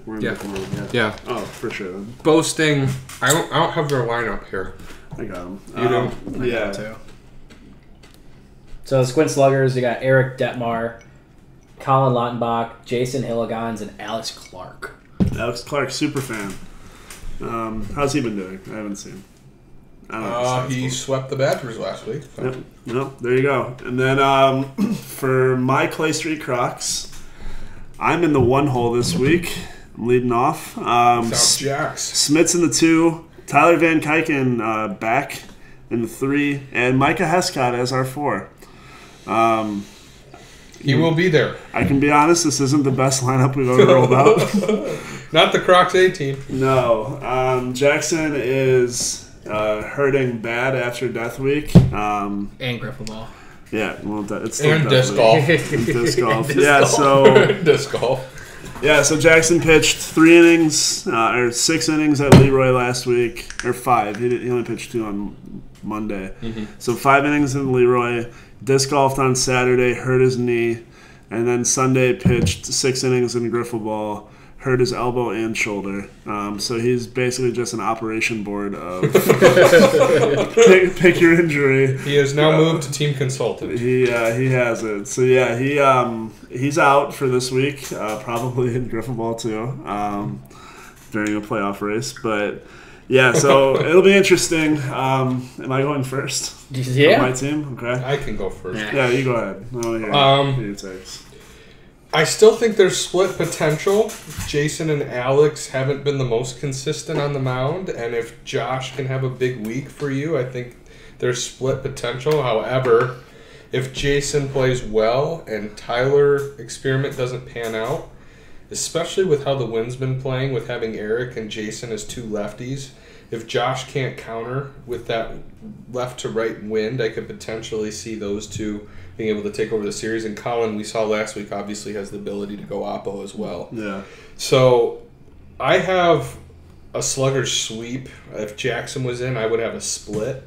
Speaker 2: We're in the corner.
Speaker 1: Yeah.
Speaker 2: Oh, for sure. Then.
Speaker 1: Boasting. I don't have their lineup here.
Speaker 2: I got them.
Speaker 1: You don't?
Speaker 2: Yeah.
Speaker 3: Too. So the Squint Sluggers, you got Eric Detmar, Colin Lautenbach, Jason Hilligans, and Alex Clark.
Speaker 2: Alex Clark, super fan. How's he been doing? I haven't seen. I don't know.
Speaker 1: He swept the Badgers last week. So.
Speaker 2: Yep. No, there you go. And then for my Clay Street Crocs, I'm in the one hole this week. I'm leading off.
Speaker 1: South Jacks.
Speaker 2: Smits in the 2. Tyler Van Kyken back in the 3. And Micah Hescott as our 4.
Speaker 1: He will be there.
Speaker 2: I can be honest, this isn't the best lineup we've ever rolled out.
Speaker 1: Not the Crocs A team.
Speaker 2: No. Jackson is hurting bad after Death Week.
Speaker 3: And Griffle Ball.
Speaker 2: Yeah, well, it's still
Speaker 1: And disc golf.
Speaker 2: And disc golf.
Speaker 1: Disc golf.
Speaker 2: Yeah, so Jackson pitched 3 innings, or 6 innings at Leroy last week, or 5. He only pitched 2 on Monday. Mm-hmm. So 5 innings in Leroy. Disc golfed on Saturday, hurt his knee, and then Sunday pitched 6 innings in Griffle Ball, hurt his elbow and shoulder. So he's basically just an operation board of pick your injury.
Speaker 1: He has now moved to team consultant.
Speaker 2: He has it. So yeah, he's out for this week, probably in Griffle Ball too, during a playoff race, but. Yeah, so it'll be interesting. Am I going first?
Speaker 3: Yeah.
Speaker 2: On my team? Okay.
Speaker 1: I can go first.
Speaker 2: Yeah, you go ahead. I want to hear your takes.
Speaker 1: I still think there's split potential. Jason and Alex haven't been the most consistent on the mound, and if Josh can have a big week for you, I think there's split potential. However, if Jason plays well and Tyler experiment doesn't pan out, especially with how the wind's been playing with having Eric and Jason as 2 lefties, if Josh can't counter with that left to right wind, I could potentially see those 2 being able to take over the series. And Colin, we saw last week, obviously has the ability to go oppo as well.
Speaker 2: Yeah.
Speaker 1: So I have a slugger's sweep. If Jackson was in, I would have a split.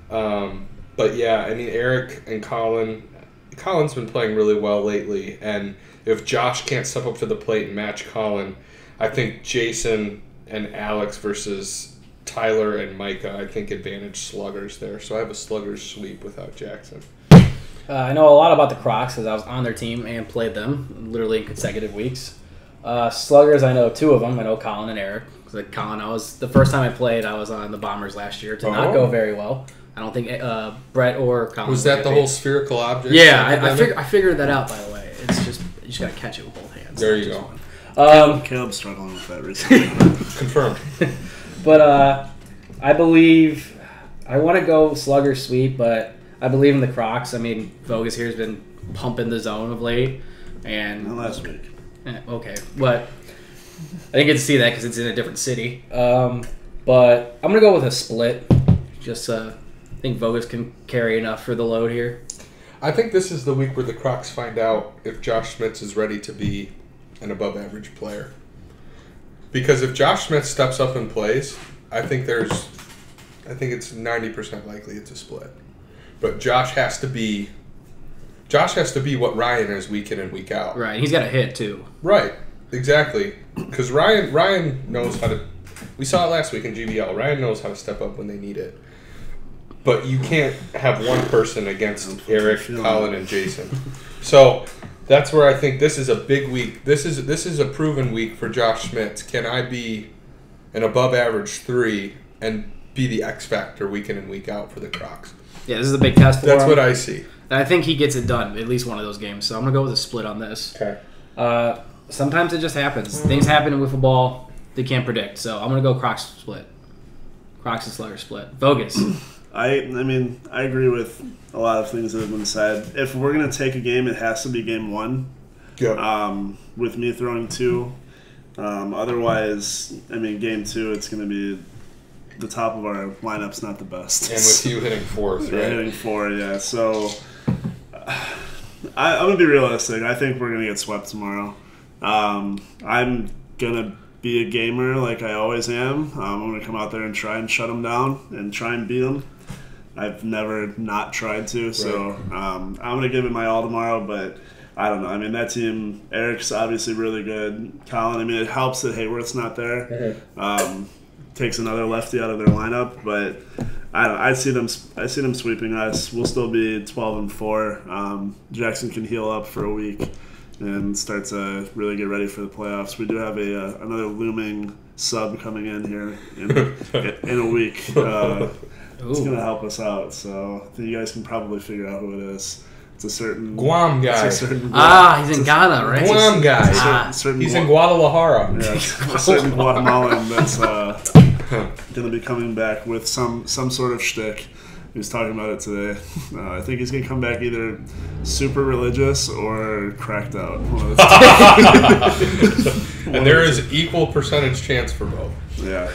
Speaker 1: But yeah, I mean, Eric and Colin's been playing really well lately, and if Josh can't step up to the plate and match Colin, I think Jason and Alex versus Tyler and Micah, I think advantage sluggers there. So I have a slugger's sweep without Jackson.
Speaker 3: I know a lot about the Crocs because I was on their team and played them literally in consecutive weeks. Sluggers, I know 2 of them. I know Colin and Eric. Like Colin, the first time I played, I was on the Bombers last year. Did not go very well. I don't think Brett or Colin.
Speaker 1: Was that the whole spherical object?
Speaker 3: Yeah, I figured that out, by the way. It's just, you just got to catch it with both hands.
Speaker 1: There you go.
Speaker 2: Caleb's struggling with that recently.
Speaker 1: Confirmed.
Speaker 3: But I believe, I want to go slugger sweep, but I believe in the Crocs. I mean, Vogus here has been pumping the zone of late. And
Speaker 2: Not last week.
Speaker 3: Okay, but I didn't get to see that because it's in a different city. But I'm going to go with a split. Just I think Vogus can carry enough for the load here.
Speaker 1: I think this is the week where the Crocs find out if Josh Smits is ready to be an above-average player. Because if Josh Smits steps up and plays, I think it's 90% likely it's a split. But Josh has to be what Ryan is week in and week out.
Speaker 3: Right, he's got a hit too.
Speaker 1: Right, exactly. Because Ryan knows how to. We saw it last week in GBL. Ryan knows how to step up when they need it. But you can't have one person against Eric, Colin, and Jason. So that's where I think this is a big week. This is a proven week for Josh Smits. Can I be an above-average 3 and be the X factor week in and week out for the Crocs?
Speaker 3: Yeah, this is a big test for him.
Speaker 1: That's what I see.
Speaker 3: And I think he gets it done, at least one of those games. So I'm going to go with a split on this.
Speaker 1: Okay.
Speaker 3: Sometimes it just happens. Things happen in wiffle ball they can't predict. So I'm going to go Crocs split. Crocs and Slugger split. Vogus.
Speaker 2: I mean, I agree with a lot of things that have been said. If we're going to take a game, it has to be game 1.
Speaker 1: Yeah.
Speaker 2: With me throwing 2. Otherwise, I mean, game 2, it's going to be the top of our lineup's not the best.
Speaker 1: And with you hitting fourth, right?
Speaker 2: Hitting 4, yeah. So I'm going to be realistic. I think we're going to get swept tomorrow. I'm going to be a gamer like I always am. I'm going to come out there and try and shut them down and try and beat them. I've never not tried to, so I'm going to give it my all tomorrow, but I don't know. I mean, that team, Eric's obviously really good. Colin, I mean, it helps that Hayworth's not there. Takes another lefty out of their lineup, but I see them sweeping us. We'll still be 12-4. Jackson can heal up for a week and start to really get ready for the playoffs. We do have another looming sub coming in here in a week. It's going to help us out, so I think you guys can probably figure out who it is. It's a certain
Speaker 1: Guam guy.
Speaker 3: He's in Ghana, right?
Speaker 1: Guam guy. He's in Guadalajara.
Speaker 2: Yeah, a certain Guatemalan that's going to be coming back with some sort of shtick. He was talking about it today. I think he's going to come back either super religious or cracked out.
Speaker 1: And there is equal percentage chance for both.
Speaker 2: Yeah.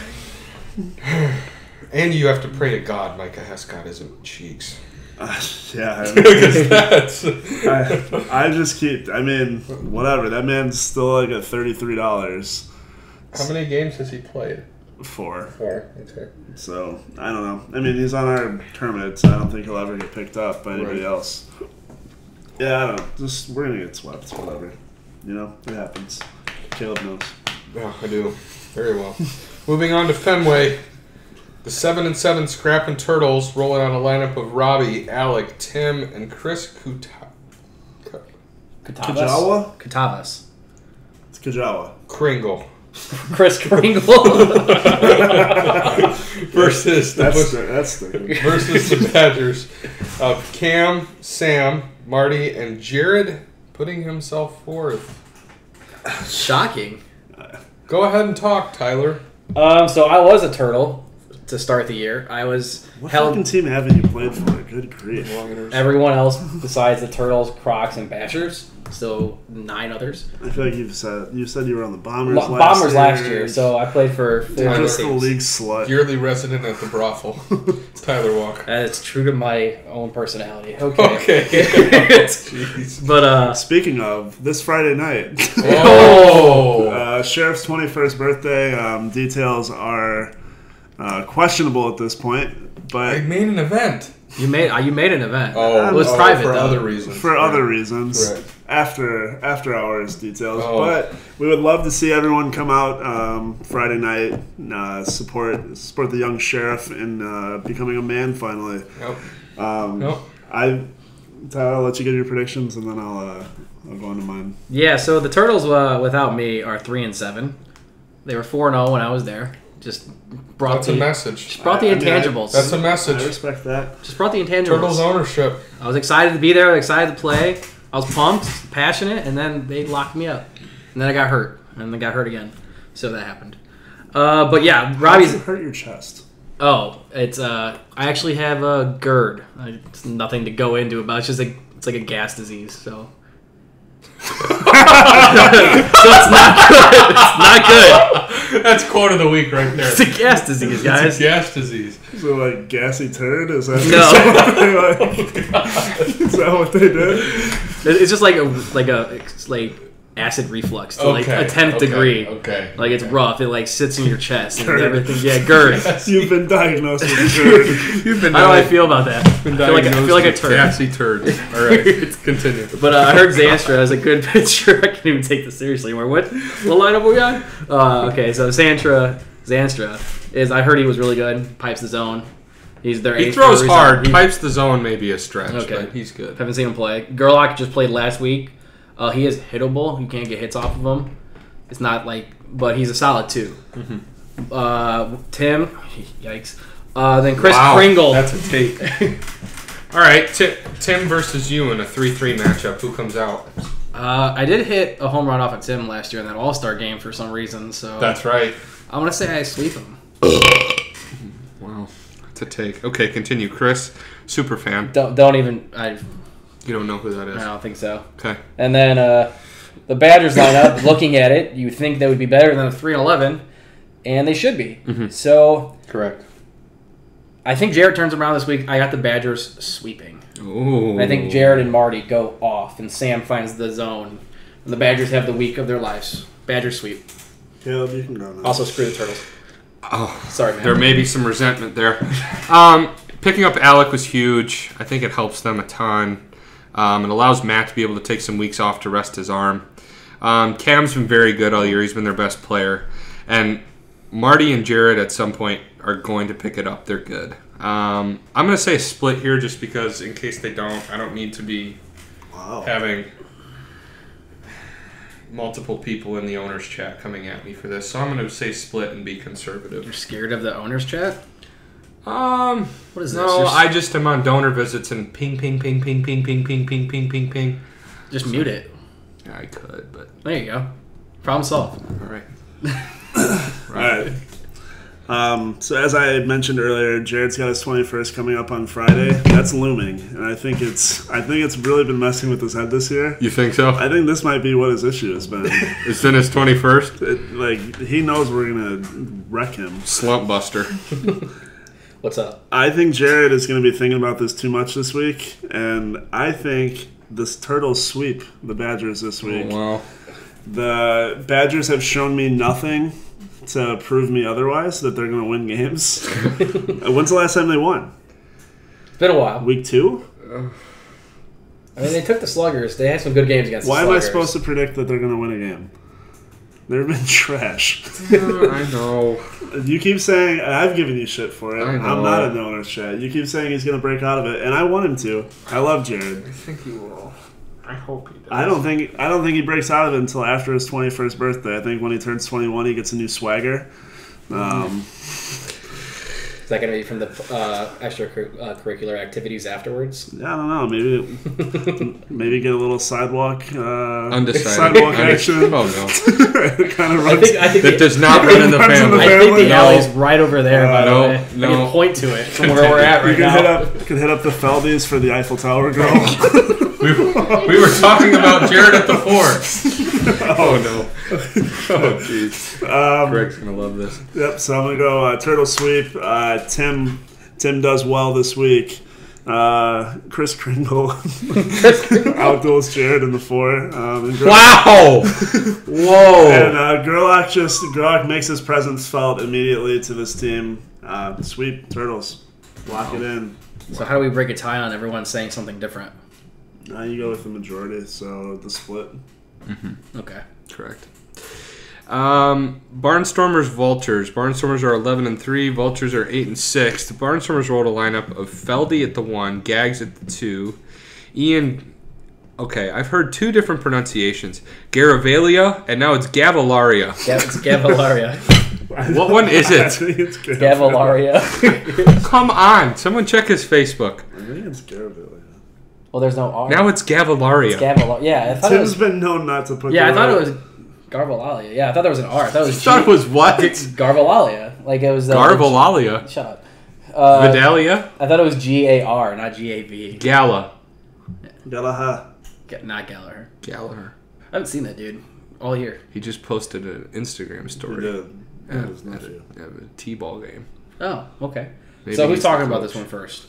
Speaker 1: And you have to pray to God Micah Hescott isn't cheeks.
Speaker 2: Yeah. I just keep, whatever. That man's still like at $33.
Speaker 1: How many games has he played?
Speaker 2: 4.
Speaker 1: Okay.
Speaker 2: So, I don't know. I mean, he's on our tournament, so I don't think he'll ever get picked up by anybody else. Yeah, I don't know. We're going to get swept, whatever. It happens. Caleb knows.
Speaker 1: Yeah, I do. Very well. Moving on to Fenway. The 7-7 Scrappin' Turtles rolling on a lineup of Robbie, Alec, Tim, and Chris
Speaker 3: Katavas.
Speaker 2: It's Kajawa.
Speaker 1: Kringle.
Speaker 3: Chris Kringle.
Speaker 1: versus the
Speaker 2: versus
Speaker 1: the Badgers of Cam, Sam, Marty, and Jared putting himself fourth.
Speaker 3: Shocking.
Speaker 1: Go ahead and talk, Tyler.
Speaker 3: So I was a Turtle to start the year. I was
Speaker 2: What fucking team haven't you played for? Good grief.
Speaker 3: Everyone else besides the Turtles, Crocs, and Bashers. So 9 others.
Speaker 2: I feel like you said you were on the Bombers
Speaker 3: last year. So I played for 4
Speaker 2: just
Speaker 3: teams.
Speaker 2: the league slut.
Speaker 1: Yearly resident at the brothel. It's Tyler Walker.
Speaker 3: It's true to my own personality. Okay.
Speaker 1: Jeez.
Speaker 3: But
Speaker 2: speaking of, this Friday night. Sheriff's 21st birthday. Details are questionable at this point, but
Speaker 1: I made an event.
Speaker 3: You made an event.
Speaker 1: Oh,
Speaker 3: it was private
Speaker 1: for
Speaker 3: though.
Speaker 1: other reasons.
Speaker 2: For other reasons,
Speaker 1: right.
Speaker 2: after hours details. But we would love to see everyone come out Friday night, support the young sheriff in becoming a man finally.
Speaker 1: Yep.
Speaker 2: Tyler, I'll let you get your predictions, and then I'll go into mine.
Speaker 3: Yeah. So the Turtles, without me, are 3-7. They were 4-0 when I was there. Just brought
Speaker 1: That's a message.
Speaker 3: Just brought the intangibles.
Speaker 1: That's a message.
Speaker 2: I respect that.
Speaker 3: Just brought the intangibles.
Speaker 1: Turtles ownership.
Speaker 3: I was excited to be there. Excited to play. I was pumped, passionate, and then they locked me up. And then I got hurt, and then got hurt again. So that happened. But yeah, Robbie's.
Speaker 2: How does it hurt your chest?
Speaker 3: Oh, it's I actually have a GERD. It's nothing to go into about. It's just it's like a gas disease. So. So it's not good. It's not good.
Speaker 1: That's quote of the week right there.
Speaker 3: It's a gas disease, guys.
Speaker 1: It's a gas disease.
Speaker 2: So like gassy turd? Is that
Speaker 3: No.
Speaker 2: Is that what they did?
Speaker 3: It's just like acid reflux to like a 10th degree.
Speaker 1: Okay.
Speaker 3: Like it's rough. It like sits in your chest and everything. Yeah, GERD.
Speaker 2: You've been diagnosed with GERD.
Speaker 3: How do I feel about that? I feel like a turd.
Speaker 1: Gassy turd. All right, continue.
Speaker 3: But I heard Zanstra has a good pitcher. I can't even take this seriously anymore. What lineup we got? Okay, so Zanstra is. I heard he was really good. Pipes the zone. He's their
Speaker 1: He
Speaker 3: ace
Speaker 1: throws
Speaker 3: for a
Speaker 1: hard.
Speaker 3: reason.
Speaker 1: Pipes the zone may be a stretch,
Speaker 3: Okay.
Speaker 1: but he's good.
Speaker 3: Haven't seen him play. Gerlach just played last week. He is hittable. You can't get hits off of him. It's not but he's a solid 2. Mm-hmm. Tim, yikes. Then Chris Kringle.
Speaker 1: That's a take. All right, Tim versus you in a 3-3 matchup. Who comes out?
Speaker 3: I did hit a home run off of Tim last year in that All-Star game for some reason. So
Speaker 1: that's right.
Speaker 3: I'm gonna say I sweep him.
Speaker 1: Wow, it's a take. Okay, continue, Chris. Super fan.
Speaker 3: Don't even.
Speaker 1: You don't know who that is?
Speaker 3: I don't think so.
Speaker 1: Okay.
Speaker 3: And then the Badgers lineup, looking at it, you would think they would be better than the 3-11, and they should be.
Speaker 1: Mm-hmm.
Speaker 3: So
Speaker 1: correct.
Speaker 3: I think Jared turns around this week. I got the Badgers sweeping.
Speaker 1: Ooh.
Speaker 3: I think Jared and Marty go off, and Sam finds the zone. And the Badgers have the week of their lives. Badgers sweep.
Speaker 2: Caleb, you can go now.
Speaker 3: Also, screw the Turtles.
Speaker 1: Oh,
Speaker 3: sorry, man.
Speaker 1: There may be some resentment there. Picking up Alec was huge. I think it helps them a ton. It allows Matt to be able to take some weeks off to rest his arm. Cam's been very good all year. He's been their best player. And Marty and Jared at some point are going to pick it up. They're good. I'm going to say a split here just because in case they don't, I don't need to be having multiple people in the owner's chat coming at me for this. So I'm going to say split and be conservative.
Speaker 3: You're scared of the owner's chat?
Speaker 1: What
Speaker 3: is this?
Speaker 1: No, I just am on donor visits and ping, ping, ping, ping, ping, ping, ping, ping, ping, ping, ping.
Speaker 3: Just mute it.
Speaker 1: Yeah, I could, but...
Speaker 3: There you go. Problem solved.
Speaker 1: All right.
Speaker 2: All right. So as I mentioned earlier, Jared's got his 21st coming up on Friday. That's looming, and I think it's really been messing with his head this year.
Speaker 1: You think so?
Speaker 2: I think this might be what his issue has been.
Speaker 1: It's in his 21st?
Speaker 2: He knows we're gonna wreck him.
Speaker 1: Slump buster.
Speaker 3: What's up?
Speaker 2: I think Jared is gonna be thinking about this too much this week, and I think this Turtles sweep the Badgers this week.
Speaker 1: Oh, wow.
Speaker 2: The Badgers have shown me nothing to prove me otherwise, that they're going to win games. When's the last time they won?
Speaker 3: It's been a while.
Speaker 2: Week 2?
Speaker 3: I mean, they took the Sluggers. They had some good games against the Sluggers.
Speaker 2: Why am I supposed to predict that they're going to win a game? They've been trash.
Speaker 1: I know.
Speaker 2: You keep saying, I've given you shit for it.
Speaker 1: I know.
Speaker 2: I'm not in the owner's chat. You keep saying he's going to break out of it, and I want him to. I love Jared.
Speaker 1: I think he will. I hope he does.
Speaker 2: I don't think he breaks out of it until after his 21st birthday. I think when he turns 21, he gets a new swagger.
Speaker 3: Is that going to be from the extracurricular activities afterwards?
Speaker 2: I don't know. Maybe get a little sidewalk.
Speaker 1: Undecided.
Speaker 2: Sidewalk action.
Speaker 1: Oh no!
Speaker 2: Kind of runs.
Speaker 3: I think
Speaker 1: that does not run in the family.
Speaker 3: I think the alley's right over there. By the
Speaker 1: no,
Speaker 3: way,
Speaker 1: no.
Speaker 3: I can point to it from where we're at right now.
Speaker 2: You can hit up the Feldies for the Eiffel Tower girl.
Speaker 1: We were talking about Jared at the Fort. Oh no! Oh jeez. Greg's gonna love this.
Speaker 2: Yep. So I'm gonna go Turtle Sweep. Tim does well this week. Chris Kringle outduels Jared in the 4.
Speaker 1: Wow! Whoa!
Speaker 2: And Gerlach makes his presence felt immediately to this team. Sweep Turtles. Lock it in.
Speaker 3: So how do we break a tie on everyone saying something different?
Speaker 2: You go with the majority, so the split.
Speaker 3: Mm-hmm. Okay.
Speaker 1: Correct. Barnstormers, Vultures. Barnstormers are 11-3. Vultures are 8-6. The Barnstormers rolled a lineup of Feldy at the 1, Gags at the 2, Ian. Okay, I've heard 2 different pronunciations: Garavalia and now it's Gavilaria.
Speaker 3: Yeah, it's Gavilaria.
Speaker 1: What one is
Speaker 2: I
Speaker 1: it?
Speaker 2: think it's
Speaker 3: Gavilaria.
Speaker 1: Come on, someone check his Facebook.
Speaker 2: I think it's Garavalia.
Speaker 3: Well, there's no R.
Speaker 1: Now it's Gavilaria.
Speaker 3: It's Gavilaria. Yeah, I thought
Speaker 2: Tim's been known not to put.
Speaker 3: Yeah, I thought it was Garvalalia. Yeah, I thought there was an R. I thought it was.
Speaker 1: You thought it was what?
Speaker 3: Garvalalia. Like it was.
Speaker 1: Garvalalia.
Speaker 3: Shut up.
Speaker 1: Vidalia.
Speaker 3: I thought it was Gar, not Gav.
Speaker 1: Gala.
Speaker 2: Galaha.
Speaker 3: Not Gallagher.
Speaker 1: Gallagher.
Speaker 3: I haven't seen that dude all year.
Speaker 1: He just posted an Instagram story.
Speaker 2: He did.
Speaker 1: At
Speaker 2: His nephew.
Speaker 1: a T-ball game.
Speaker 3: Oh, okay.
Speaker 1: Maybe
Speaker 3: So who's
Speaker 1: he's
Speaker 3: talking
Speaker 1: the
Speaker 3: about
Speaker 1: coach.
Speaker 3: this one first?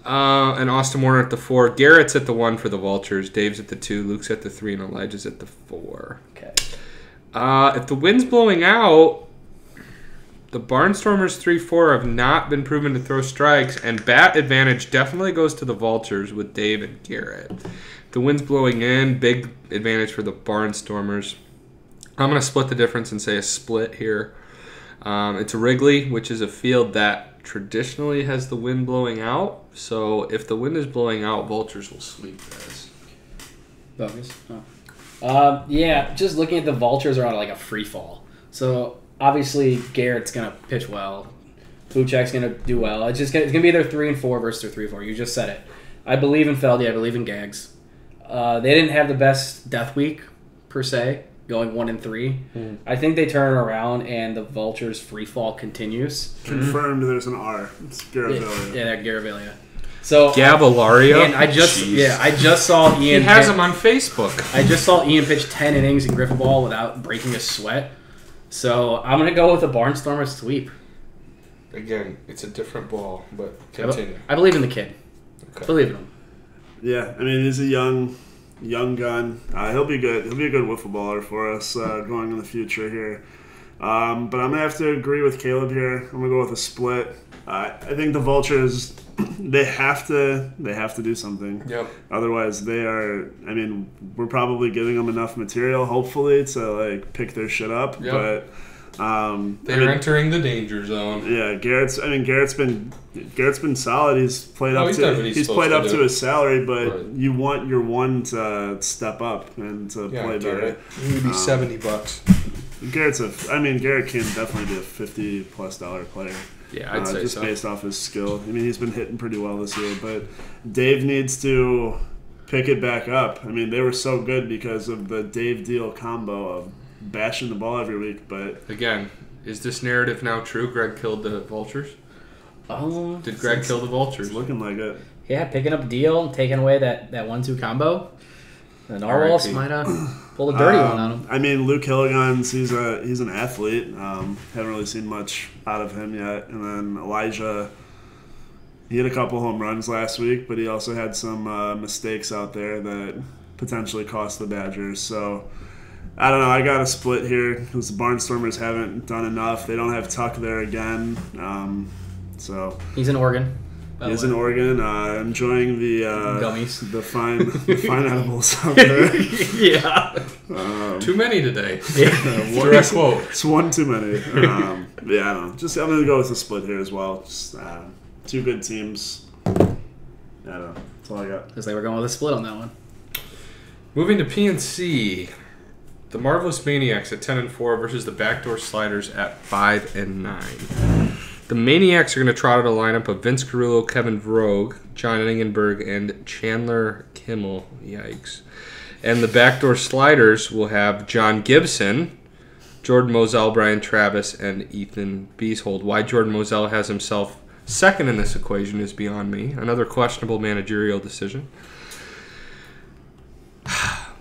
Speaker 1: And Austin Warner at the 4. Garrett's at the 1 for the Vultures. Dave's at the 2. Luke's at the 3. And Elijah's at the 4.
Speaker 3: Okay.
Speaker 1: If the wind's blowing out, the Barnstormers 3-4 have not been proven to throw strikes. And bat advantage definitely goes to the Vultures with Dave and Garrett. If the wind's blowing in, big advantage for the Barnstormers. I'm going to split the difference and say a split here. It's Wrigley, which is a field that traditionally has the wind blowing out. So if the wind is blowing out, Vultures will sweep this.
Speaker 3: Bogus. Oh. Yeah, just looking at the Vultures are on like a free fall. So obviously Garrett's gonna pitch well. Buchek's gonna do well. It's gonna be their 3-4 versus their 3-4. You just said it. I believe in Feldy. I believe in Gags. They didn't have the best death week per se, going 1-3. I think they turn it around and the Vultures free fall continues.
Speaker 2: Confirmed. There's an R. It's Garavalia.
Speaker 3: Yeah, Garavalia. So
Speaker 1: Gavilaria.
Speaker 3: And I just saw Ian.
Speaker 1: He has him on Facebook.
Speaker 3: I just saw Ian pitch 10 innings in Griffin Ball without breaking a sweat. So I'm gonna go with a Barnstormers sweep.
Speaker 1: Again, it's a different ball, but continue.
Speaker 3: I believe in the kid.
Speaker 1: Okay.
Speaker 3: Believe in him.
Speaker 2: Yeah, I mean, he's a young gun. He'll be good. He'll be a good wiffle baller for us going in the future here. But I'm gonna have to agree with Caleb here. I'm gonna go with a split. I think the Vultures, they have to do something.
Speaker 1: Yep.
Speaker 2: Otherwise, they are. I mean, we're probably giving them enough material, hopefully, to like pick their shit up.
Speaker 1: Yep.
Speaker 2: But
Speaker 1: they're entering the danger zone.
Speaker 2: yeah, Garrett's been solid. He's played up
Speaker 1: to
Speaker 2: his salary, but you want your one to step up and to play better.
Speaker 1: Maybe $70.
Speaker 2: Garrett can definitely be a $50+ player.
Speaker 1: Yeah, I'd say
Speaker 2: just
Speaker 1: so.
Speaker 2: Based off his skill. I mean, he's been hitting pretty well this year, but Dave needs to pick it back up. I mean, they were so good because of the Dave Deal combo of bashing the ball every week, but
Speaker 1: again, is this narrative now true? Greg killed the Vultures? Did Greg kill the Vultures?
Speaker 2: It's looking like it.
Speaker 3: Yeah, picking up Deal and taking away that 1-2 combo. The Narwhals might have pulled a dirty one on him.
Speaker 2: I mean, Luke Hilligans, he's an athlete. Haven't really seen much out of him yet. And then Elijah, he had a couple home runs last week, but he also had some mistakes out there that potentially cost the Badgers. So I don't know. I got a split here because the Barnstormers haven't done enough. They don't have Tuck there again. So
Speaker 3: he's in Oregon.
Speaker 2: He's in Oregon, enjoying the
Speaker 3: gummies,
Speaker 2: the fine edibles out there.
Speaker 3: Yeah,
Speaker 1: too many today.
Speaker 2: Direct quote. It's one too many. Yeah, I don't know. I'm gonna go with a split here as well. Just two good teams. I don't know. That's all I got.
Speaker 3: Because they were going with a split on that one.
Speaker 1: Moving to PNC, the Marvelous Maniacs at 10-4 versus the Backdoor Sliders at 5-9. The Maniacs are going to trot out a lineup of Vince Carullo, Kevin Vroeg, John Engenberg, and Chandler Kimmel. Yikes. And the Backdoor Sliders will have John Gibson, Jordan Moselle, Brian Travis, and Ethan Beeshold. Why Jordan Moselle has himself second in this equation is beyond me. Another questionable managerial decision.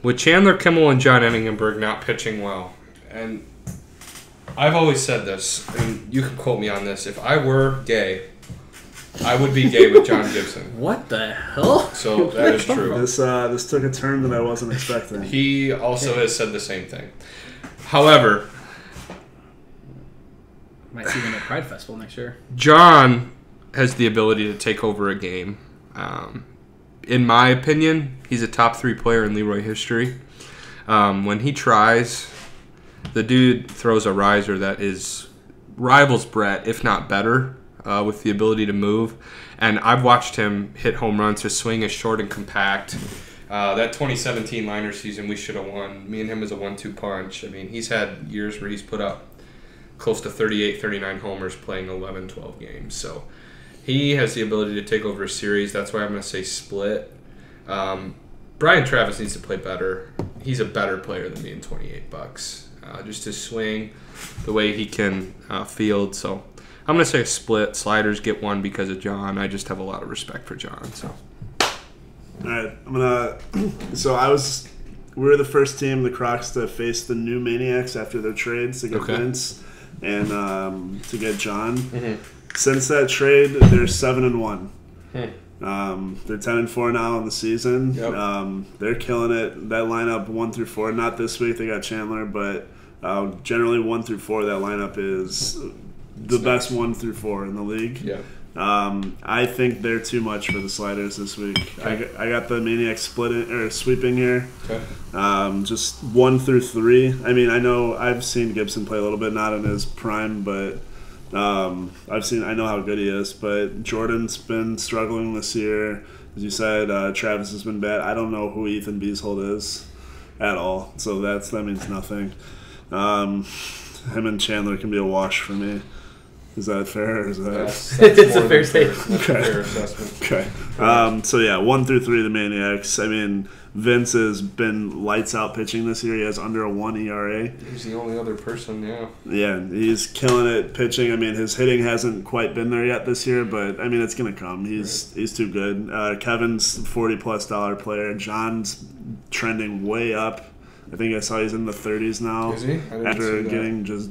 Speaker 1: With Chandler Kimmel and John Engenberg not pitching well, and I've always said this, and you can quote me on this. If I were gay, I would be gay with John Gibson.
Speaker 3: What the hell?
Speaker 1: So that is true.
Speaker 2: This took a turn that I wasn't expecting.
Speaker 1: He also has said the same thing. However,
Speaker 3: might see him at Pride Festival next year.
Speaker 1: John has the ability to take over a game. In my opinion, he's a top 3 player in Leroy history. When he tries, the dude throws a riser that is rivals Brett, if not better, with the ability to move. And I've watched him hit home runs. His swing is short and compact. That 2017 minor season, we should have won. Me and him as a 1-2 punch. I mean, he's had years where he's put up close to 38, 39 homers playing 11, 12 games. So he has the ability to take over a series. That's why I'm going to say split. Brian Travis needs to play better. He's a better player than me in $28. Just his swing, the way he can field. So I'm going to say a split. Sliders get one because of John. I just have a lot of respect for John. So.
Speaker 2: All right, I'm gonna. We were the first team, the Crocs, to face the new Maniacs after their trades to get Vince and to get John. Mm-hmm. Since that trade, they're 7-1. They're 10-4 now in the season. Yep. They're killing it. That lineup 1-4. Not this week. They got Chandler, but generally 1-4. That lineup is the best 1-4 in the league. Yeah. I think they're too much for the Sliders this week. Okay. I got the Maniacs sweeping here. Okay. Just 1-3. I mean, I know I've seen Gibson play a little bit, not in his prime, but I know how good he is. But Jordan's been struggling this year, as you said. Travis has been bad. I don't know who Ethan Beeshold is at all, so that means nothing. Him and Chandler can be a wash for me. Is that fair? Or is that...
Speaker 3: It's a fair statement.
Speaker 2: Okay. Fair assessment. Okay. So yeah, 1-3, the Maniacs. I mean, Vince has been lights out pitching this year. He has under a 1 ERA.
Speaker 1: He's the only other person, yeah.
Speaker 2: Yeah, he's killing it pitching. I mean, his hitting hasn't quite been there yet this year, but I mean, it's gonna come. He's too good. Kevin's $40+ player. John's trending way up. I think I saw he's in the 30s now.
Speaker 1: Is he?
Speaker 2: After getting just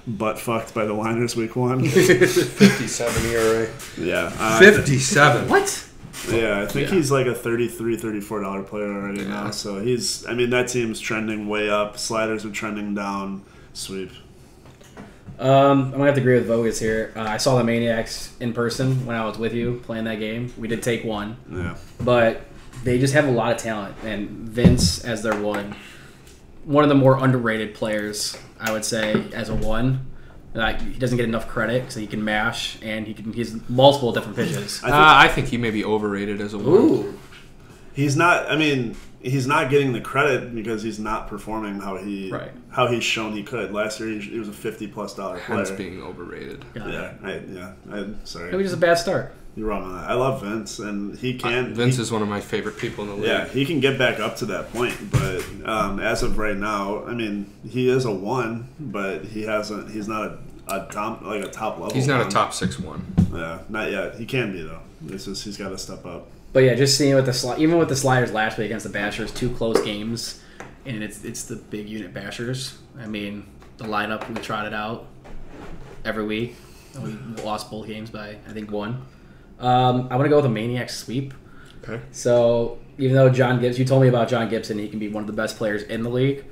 Speaker 2: butt fucked by the Liners week 1.
Speaker 1: 57 ERA.
Speaker 2: Yeah.
Speaker 1: 57.
Speaker 3: What?
Speaker 2: Yeah, I think he's like a $33, $34 player already now. So that team's trending way up. Sliders are trending down. Sweep.
Speaker 3: I'm going to have to agree with Vogus here. I saw the Maniacs in person when I was with you playing that game. We did take one.
Speaker 2: Yeah.
Speaker 3: But they just have a lot of talent. And Vince, as their one of the more underrated players, I would say, as a one. He doesn't get enough credit because he can mash and he's multiple different pitches.
Speaker 1: I think he may be overrated as a one.
Speaker 3: Ooh.
Speaker 2: He's not. I mean, he's not getting the credit because he's not performing how he's shown he could. Last year he was a $50+ player.
Speaker 1: Hence being overrated.
Speaker 2: Sorry.
Speaker 3: It was just a bad start.
Speaker 2: You're wrong on that. I love Vince, and he can.
Speaker 1: Vince is one of my favorite people in the league.
Speaker 2: Yeah, he can get back up to that point, but as of right now, I mean, he is a 1, but he's not a top level.
Speaker 1: He's not a top 6-1.
Speaker 2: Yeah, not yet. He can be though. He's got to step up.
Speaker 3: But yeah, just seeing even with the Sliders last week against the Bashers, 2 close games, and it's the big unit Bashers. I mean, the lineup we trotted out every week, and we lost both games by I think 1. I'm going to go with a Maniacs sweep.
Speaker 1: Okay.
Speaker 3: So, even though you told me about John Gibson, he can be one of the best players in the league.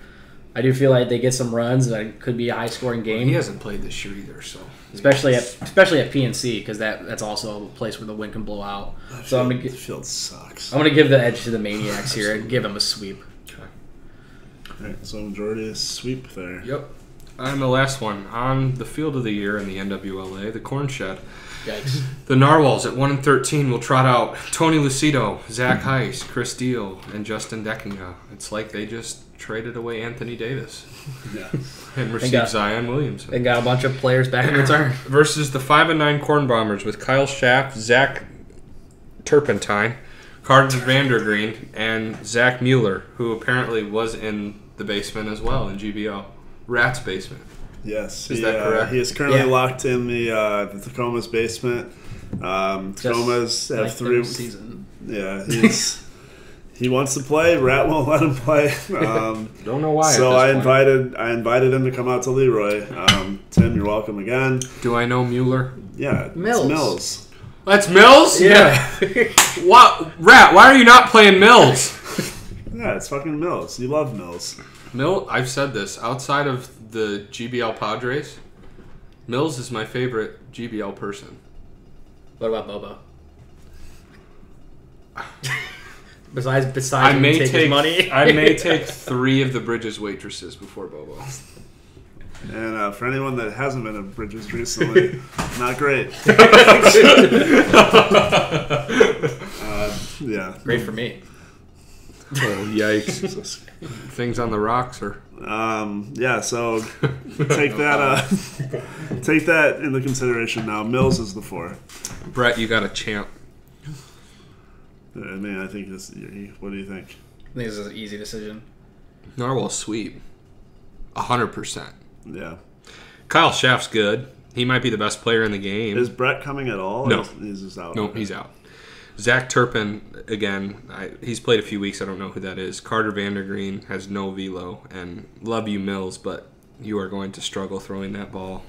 Speaker 3: I do feel like they get some runs that it could be a high-scoring game.
Speaker 1: Well, he hasn't played this year either, so
Speaker 3: especially at PNC because that's also a place where the wind can blow out. So
Speaker 2: the field sucks.
Speaker 3: I'm going to give the edge to the Maniacs here and give them a sweep.
Speaker 1: Okay.
Speaker 2: All right, so majority is sweep there.
Speaker 1: Yep. And the last one on the field of the year in the NWLA, the Corn Shed.
Speaker 3: Yikes.
Speaker 1: The Narwhals at 1-13 will trot out Tony Lucido, Zach Heiss, Chris Deal, and Justin Deckinga. It's like they just traded away Anthony Davis.
Speaker 2: Yeah.
Speaker 1: And received Zion Williamson.
Speaker 3: They got a bunch of players back in return.
Speaker 1: Versus the 5-9 Corn Bombers with Kyle Schaff, Zach Turpentine, Carter Vandergreen, and Zach Mueller, who apparently was in the basement as well in GBO. Rat's basement.
Speaker 2: Yes.
Speaker 1: Is that correct?
Speaker 2: He is currently locked in the Tacoma's basement. Tacoma's have 3
Speaker 3: season.
Speaker 2: Yeah, he wants to play. Rat won't let him play.
Speaker 1: Don't know why.
Speaker 2: So I invited him to come out to Leroy. Tim, you're welcome again.
Speaker 1: Do I know Mueller?
Speaker 2: Yeah,
Speaker 3: Mills.
Speaker 2: It's Mills.
Speaker 1: That's Mills?
Speaker 3: Yeah.
Speaker 1: What? Rat, why are you not playing Mills?
Speaker 2: Yeah, it's fucking Mills. You love Mills.
Speaker 1: I've said this. Outside of the GBL Padres, Mills is my favorite GBL person.
Speaker 3: What about Bobo? Besides,
Speaker 1: I may
Speaker 3: take his money.
Speaker 1: I may take 3 of the Bridges waitresses before Bobo.
Speaker 2: And for anyone that hasn't been at Bridges recently, not great. Yeah.
Speaker 3: Great for me.
Speaker 1: Oh, yikes. Things on the rocks are...
Speaker 2: So take that into consideration now. Mills is the 4.
Speaker 1: Brett, you got a champ.
Speaker 2: I mean, I think this. What do you think?
Speaker 3: I think this is an easy decision.
Speaker 1: Narwhal sweep. 100%.
Speaker 2: Yeah.
Speaker 1: Kyle Schaff's good. He might be the best player in the game.
Speaker 2: Is Brett coming at all?
Speaker 1: No.
Speaker 2: He's just out.
Speaker 1: No, he's out. Zach Turpin, again, he's played a few weeks. I don't know who that is. Carter Vandergreen has no velo. And love you, Mills, but you are going to struggle throwing that ball,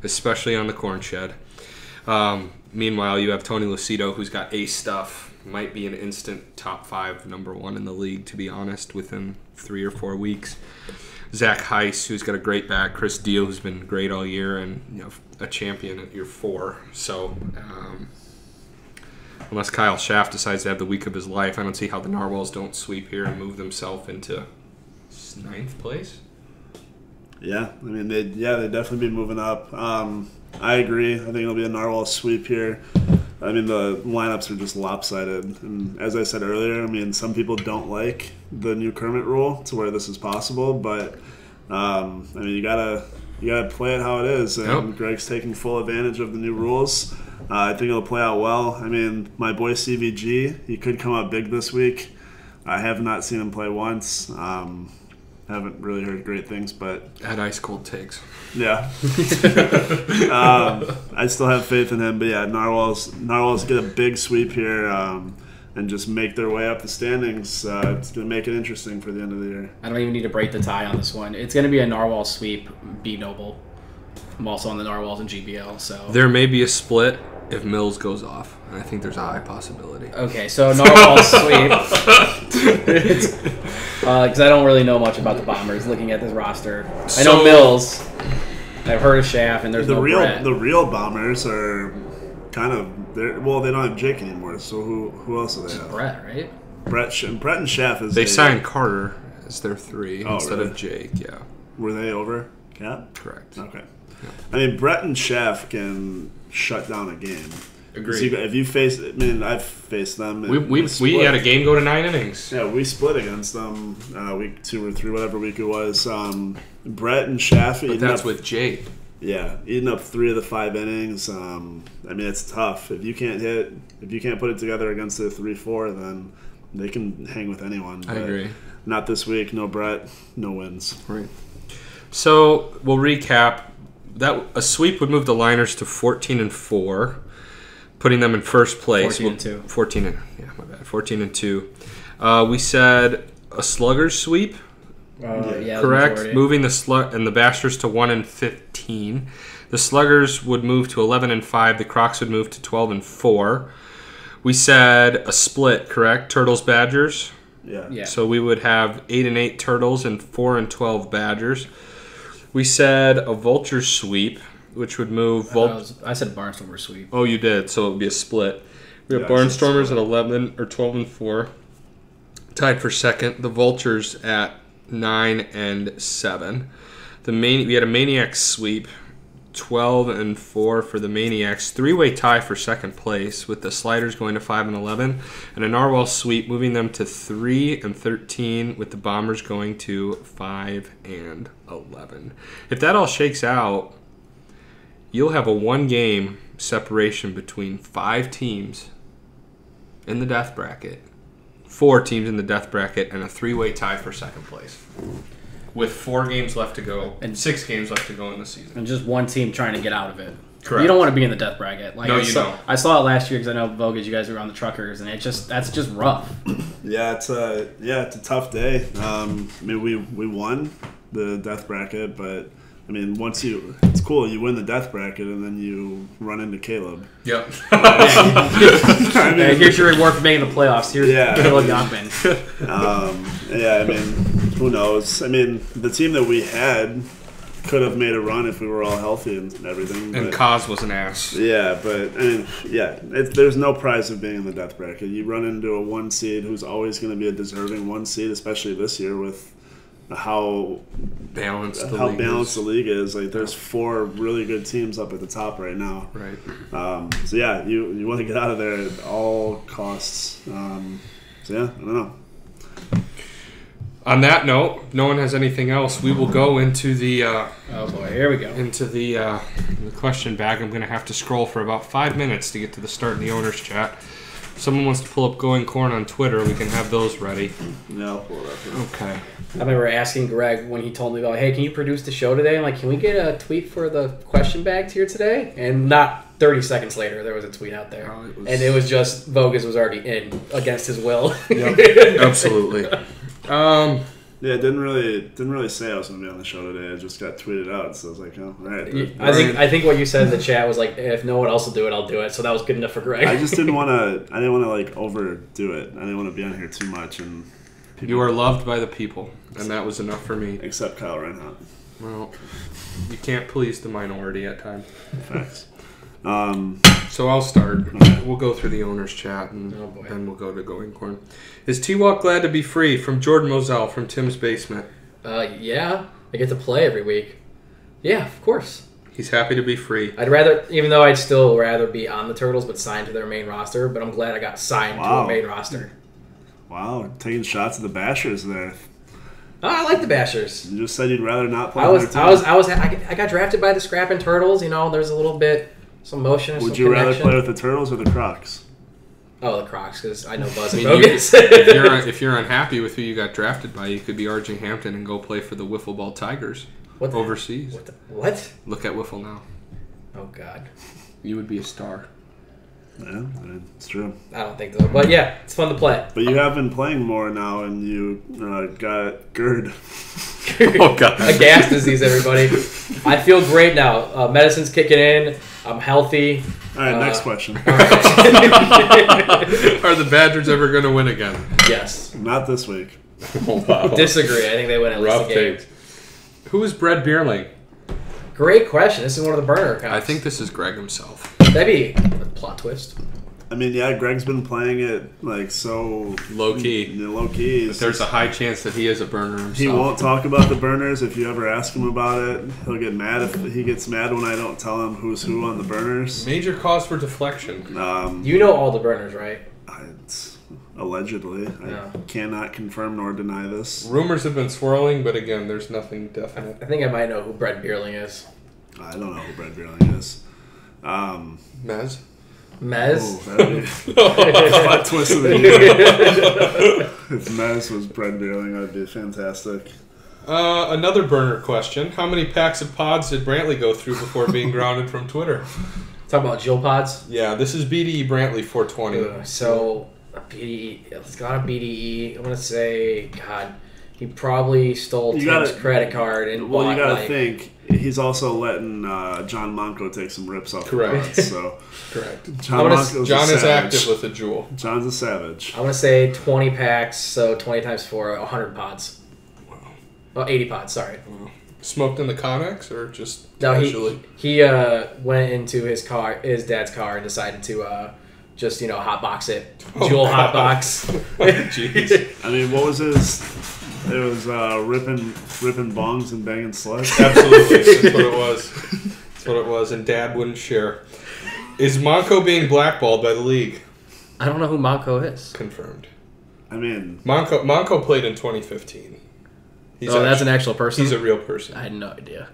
Speaker 1: especially on the Corn Shed. Meanwhile, you have Tony Lucido, who's got ace stuff. Might be an instant top 5 number 1 in the league, to be honest, within 3 or 4 weeks. Zach Heiss, who's got a great bat. Chris Deal, who's been great all year, and a champion at year 4. So, unless Kyle Schaff decides to have the week of his life, I don't see how the Narwhals don't sweep here and move themselves into 9th place.
Speaker 2: Yeah, I mean, they'd definitely be moving up. I agree. I think it'll be a Narwhal sweep here. I mean, the lineups are just lopsided. And as I said earlier, I mean, some people don't like the new Kermit rule to where this is possible, but I mean, you gotta play it how it is. And Greg's taking full advantage of the new rules. I think it'll play out well. I mean, my boy CVG, he could come out big this week. I have not seen him play once. Haven't really heard great things, but
Speaker 1: Had ice cold takes.
Speaker 2: Yeah. I still have faith in him, but yeah, Narwhals get a big sweep here and just make their way up the standings. It's going to make it interesting for the end of the year.
Speaker 3: I don't even need to break the tie on this one. It's going to be a Narwhal sweep, be Noble. I'm also on the Narwhals and GBL, so...
Speaker 1: There may be a split if Mills goes off. And I think there's a high possibility.
Speaker 3: Okay, so Narwhals sweep. Because I don't really know much about the Bombers looking at this roster. I know Mills. I've heard of Schaff, and there's Brett.
Speaker 2: The real Bombers are kind of... they don't have Jake anymore, so who else do they have?
Speaker 3: Brett, right?
Speaker 2: Brett and Schaff is...
Speaker 1: They signed Carter as their 3 instead
Speaker 2: really?
Speaker 1: of Jake, yeah.
Speaker 2: Were they over Cap?
Speaker 1: Correct.
Speaker 2: Okay.
Speaker 1: Yeah.
Speaker 2: I mean, Brett and Schaff can shut down a game.
Speaker 1: Agreed.
Speaker 2: If you face... I mean, I've faced them.
Speaker 1: We had a game go to 9 innings.
Speaker 2: Yeah, we split against them week 2 or 3, whatever week it was. Brett and Schaff...
Speaker 1: But that's with Jake.
Speaker 2: Yeah, eating up 3 of the 5 innings. I mean, it's tough. If you can't put it together against a 3-4, then they can hang with anyone.
Speaker 1: I agree.
Speaker 2: Not this week. No Brett. No wins.
Speaker 1: Right. So we'll recap. That a sweep would move the Liners to 14-4, putting them in first place.
Speaker 3: 14-2.
Speaker 1: 14-2. We said a Sluggers sweep.
Speaker 3: Yeah,
Speaker 1: Correct. Moving the Slug and the Bashers to 1-15. The Sluggers would move to 11-5. The Crocs would move to 12-4. We said a split. Correct. Turtles Badgers.
Speaker 2: Yeah.
Speaker 1: So we would have 8-8 Turtles and 4-12 Badgers. We said a Vultures sweep, which would move.
Speaker 3: I said Barnstormers sweep.
Speaker 1: Oh, you did. So it would be a split. We have Barnstormers at 11 or 12-4, tied for second. The Vultures at 9-7. We had a Maniacs sweep, 12-4 for the Maniacs. 3-way tie for second place with the Sliders going to 5-11, and a Narwhal sweep moving them to 3-13 with the Bombers going to 5-11. If that all shakes out, you'll have a 1-game separation between 5 teams in the death bracket. 4 teams in the death bracket and a 3-way tie for second place, with 4 games left to go and 6 games left to go in the season,
Speaker 3: and just one team trying to get out of it.
Speaker 1: Correct.
Speaker 3: You don't want to be in the death bracket. Like
Speaker 1: no,
Speaker 3: I saw it last year because I know Vogas, you guys were on the Truckers, and that's just rough.
Speaker 2: Yeah, it's a tough day. I mean, we won the death bracket, but I mean, it's cool. You win the death bracket, and then you run into Caleb.
Speaker 1: Yep.
Speaker 3: Here's your reward for making the playoffs. Here's Caleb Youngman.
Speaker 2: I mean, who knows? I mean, the team that we had could have made a run if we were all healthy and everything.
Speaker 1: And Kaz was an ass.
Speaker 2: Yeah, but I mean, there's no prize of being in the death bracket. You run into a 1 seed who's always going to be a deserving 1 seed, especially this year with how
Speaker 1: balanced
Speaker 2: the league is. Like, there's 4 really good teams up at the top right now.
Speaker 1: Right.
Speaker 2: So yeah, you want to get out of there at all costs. So yeah, I don't know.
Speaker 1: On that note, if no one has anything else, we will go into the
Speaker 3: oh boy, here we go.
Speaker 1: Into the question bag. I'm going to have to scroll for about 5 minutes to get to the start in the owners chat. If someone wants to pull up Going Corn on Twitter, we can have those ready.
Speaker 2: Yeah, I'll pull it up here.
Speaker 1: Okay.
Speaker 3: I remember asking Greg when he told me, hey, can you produce the show today? I'm like, can we get a tweet for the question bags here today? And not 30 seconds later, there was a tweet out there. And it was just Vogas was already in against his will.
Speaker 1: Yep. Absolutely.
Speaker 2: Yeah, it didn't really say I was going to be on the show today. It just got tweeted out, so I was like, oh, all right.
Speaker 3: I think what you said in the chat was like, if no one else will do it, I'll do it. So that was good enough for Greg.
Speaker 2: I just didn't want to like overdo it. I didn't want to be on here too much. And
Speaker 1: you are loved by the people, and that was enough for me.
Speaker 2: Except Kyle Reinhardt.
Speaker 1: Well, you can't please the minority at times.
Speaker 2: Facts.
Speaker 1: So I'll start. Okay. We'll go through the owner's chat, and then we'll go to Going Corn. Is Twalk glad to be free? From Jordan Moselle from Tim's Basement.
Speaker 3: Yeah. I get to play every week. Yeah, of course.
Speaker 1: He's happy to be free.
Speaker 3: Even though I'd still rather be on the Turtles, but signed to their main roster, but I'm glad I got signed to a main roster.
Speaker 2: Wow, taking shots at the Bashers there.
Speaker 3: Oh, I like the Bashers.
Speaker 2: You just said you'd rather not play.
Speaker 3: I got drafted by the Scrappin' Turtles. You know, there's a little bit some motion.
Speaker 2: Would you rather play with the Turtles or the Crocs?
Speaker 3: Oh, the Crocs, because I know Buzz and Bogus.
Speaker 1: If you're unhappy with who you got drafted by, you could be RJ Hampton and go play for the Wiffle Ball Tigers overseas.
Speaker 3: What?
Speaker 1: Look at Wiffle now.
Speaker 3: Oh God.
Speaker 1: You would be a star.
Speaker 2: Yeah, it's true.
Speaker 3: I don't think so, but yeah, it's fun to play.
Speaker 2: But you have been playing more now, and you got GERD.
Speaker 1: Oh, God.
Speaker 3: A gas disease, everybody. I feel great now. Medicine's kicking in. I'm healthy.
Speaker 2: All right, next question.
Speaker 1: Are the Badgers ever going to win again?
Speaker 3: Yes.
Speaker 2: Not this week.
Speaker 1: Oh, wow.
Speaker 3: Disagree. I think they win at least
Speaker 1: Rough
Speaker 3: a game.
Speaker 1: takes. Who is Brett Bierling?
Speaker 3: Great question. This is one of the burner accounts.
Speaker 1: I think this is Greg himself.
Speaker 3: That'd be a plot twist.
Speaker 2: I mean, yeah, Greg's been playing it like so
Speaker 1: Low key.
Speaker 2: Low key.
Speaker 1: There's a high chance that he is a burner himself.
Speaker 2: He won't talk about the burners. If you ever ask him about it, he'll get mad. If he gets mad when I don't tell him who's who on the burners.
Speaker 1: Major cause for deflection.
Speaker 3: You know all the burners, right?
Speaker 2: Allegedly.
Speaker 3: Yeah.
Speaker 2: I cannot confirm nor deny this.
Speaker 1: Rumors have been swirling, but again, there's nothing definite.
Speaker 3: I think I might know who Brett Bierling is.
Speaker 2: I don't know who Brett Bierling is.
Speaker 1: Mez?
Speaker 3: Mez?
Speaker 2: Oh, that'd be plot twist of the year. If Mez was Brett Bierling, that'd be fantastic.
Speaker 1: Another burner question. How many packs of pods did Brantley go through before being grounded from Twitter?
Speaker 3: Talk about Jill pods.
Speaker 1: Yeah, this is BDE Brantley 420.
Speaker 3: So, BDE, it's got a BDE. I'm going to say, God, he probably stole Tim's credit card and
Speaker 2: well,
Speaker 3: bought,
Speaker 2: you got to
Speaker 3: like,
Speaker 2: think. He's also letting John Monco take some rips off
Speaker 1: Correct.
Speaker 2: the pods, so.
Speaker 1: Correct.
Speaker 2: John
Speaker 1: is active with a jewel.
Speaker 2: John's a savage.
Speaker 3: I'm going to say 20 packs, so 20 times 4, 100 pods.
Speaker 1: Wow.
Speaker 3: Oh, 80 pods, sorry.
Speaker 1: Wow. Smoked in the Connex or just
Speaker 3: No,
Speaker 1: casually?
Speaker 3: he went into his dad's car and decided to just, hotbox it. Jewel hotbox.
Speaker 1: Jeez.
Speaker 2: I mean, what was his... It was ripping bongs and banging sluts.
Speaker 1: Absolutely. That's what it was. That's what it was. And Dad wouldn't share. Is Monco being blackballed by the league?
Speaker 3: I don't know who Monco is.
Speaker 1: Confirmed.
Speaker 2: I mean...
Speaker 1: Monco played in 2015.
Speaker 3: That's an actual person?
Speaker 1: He's a real person.
Speaker 3: I had no idea.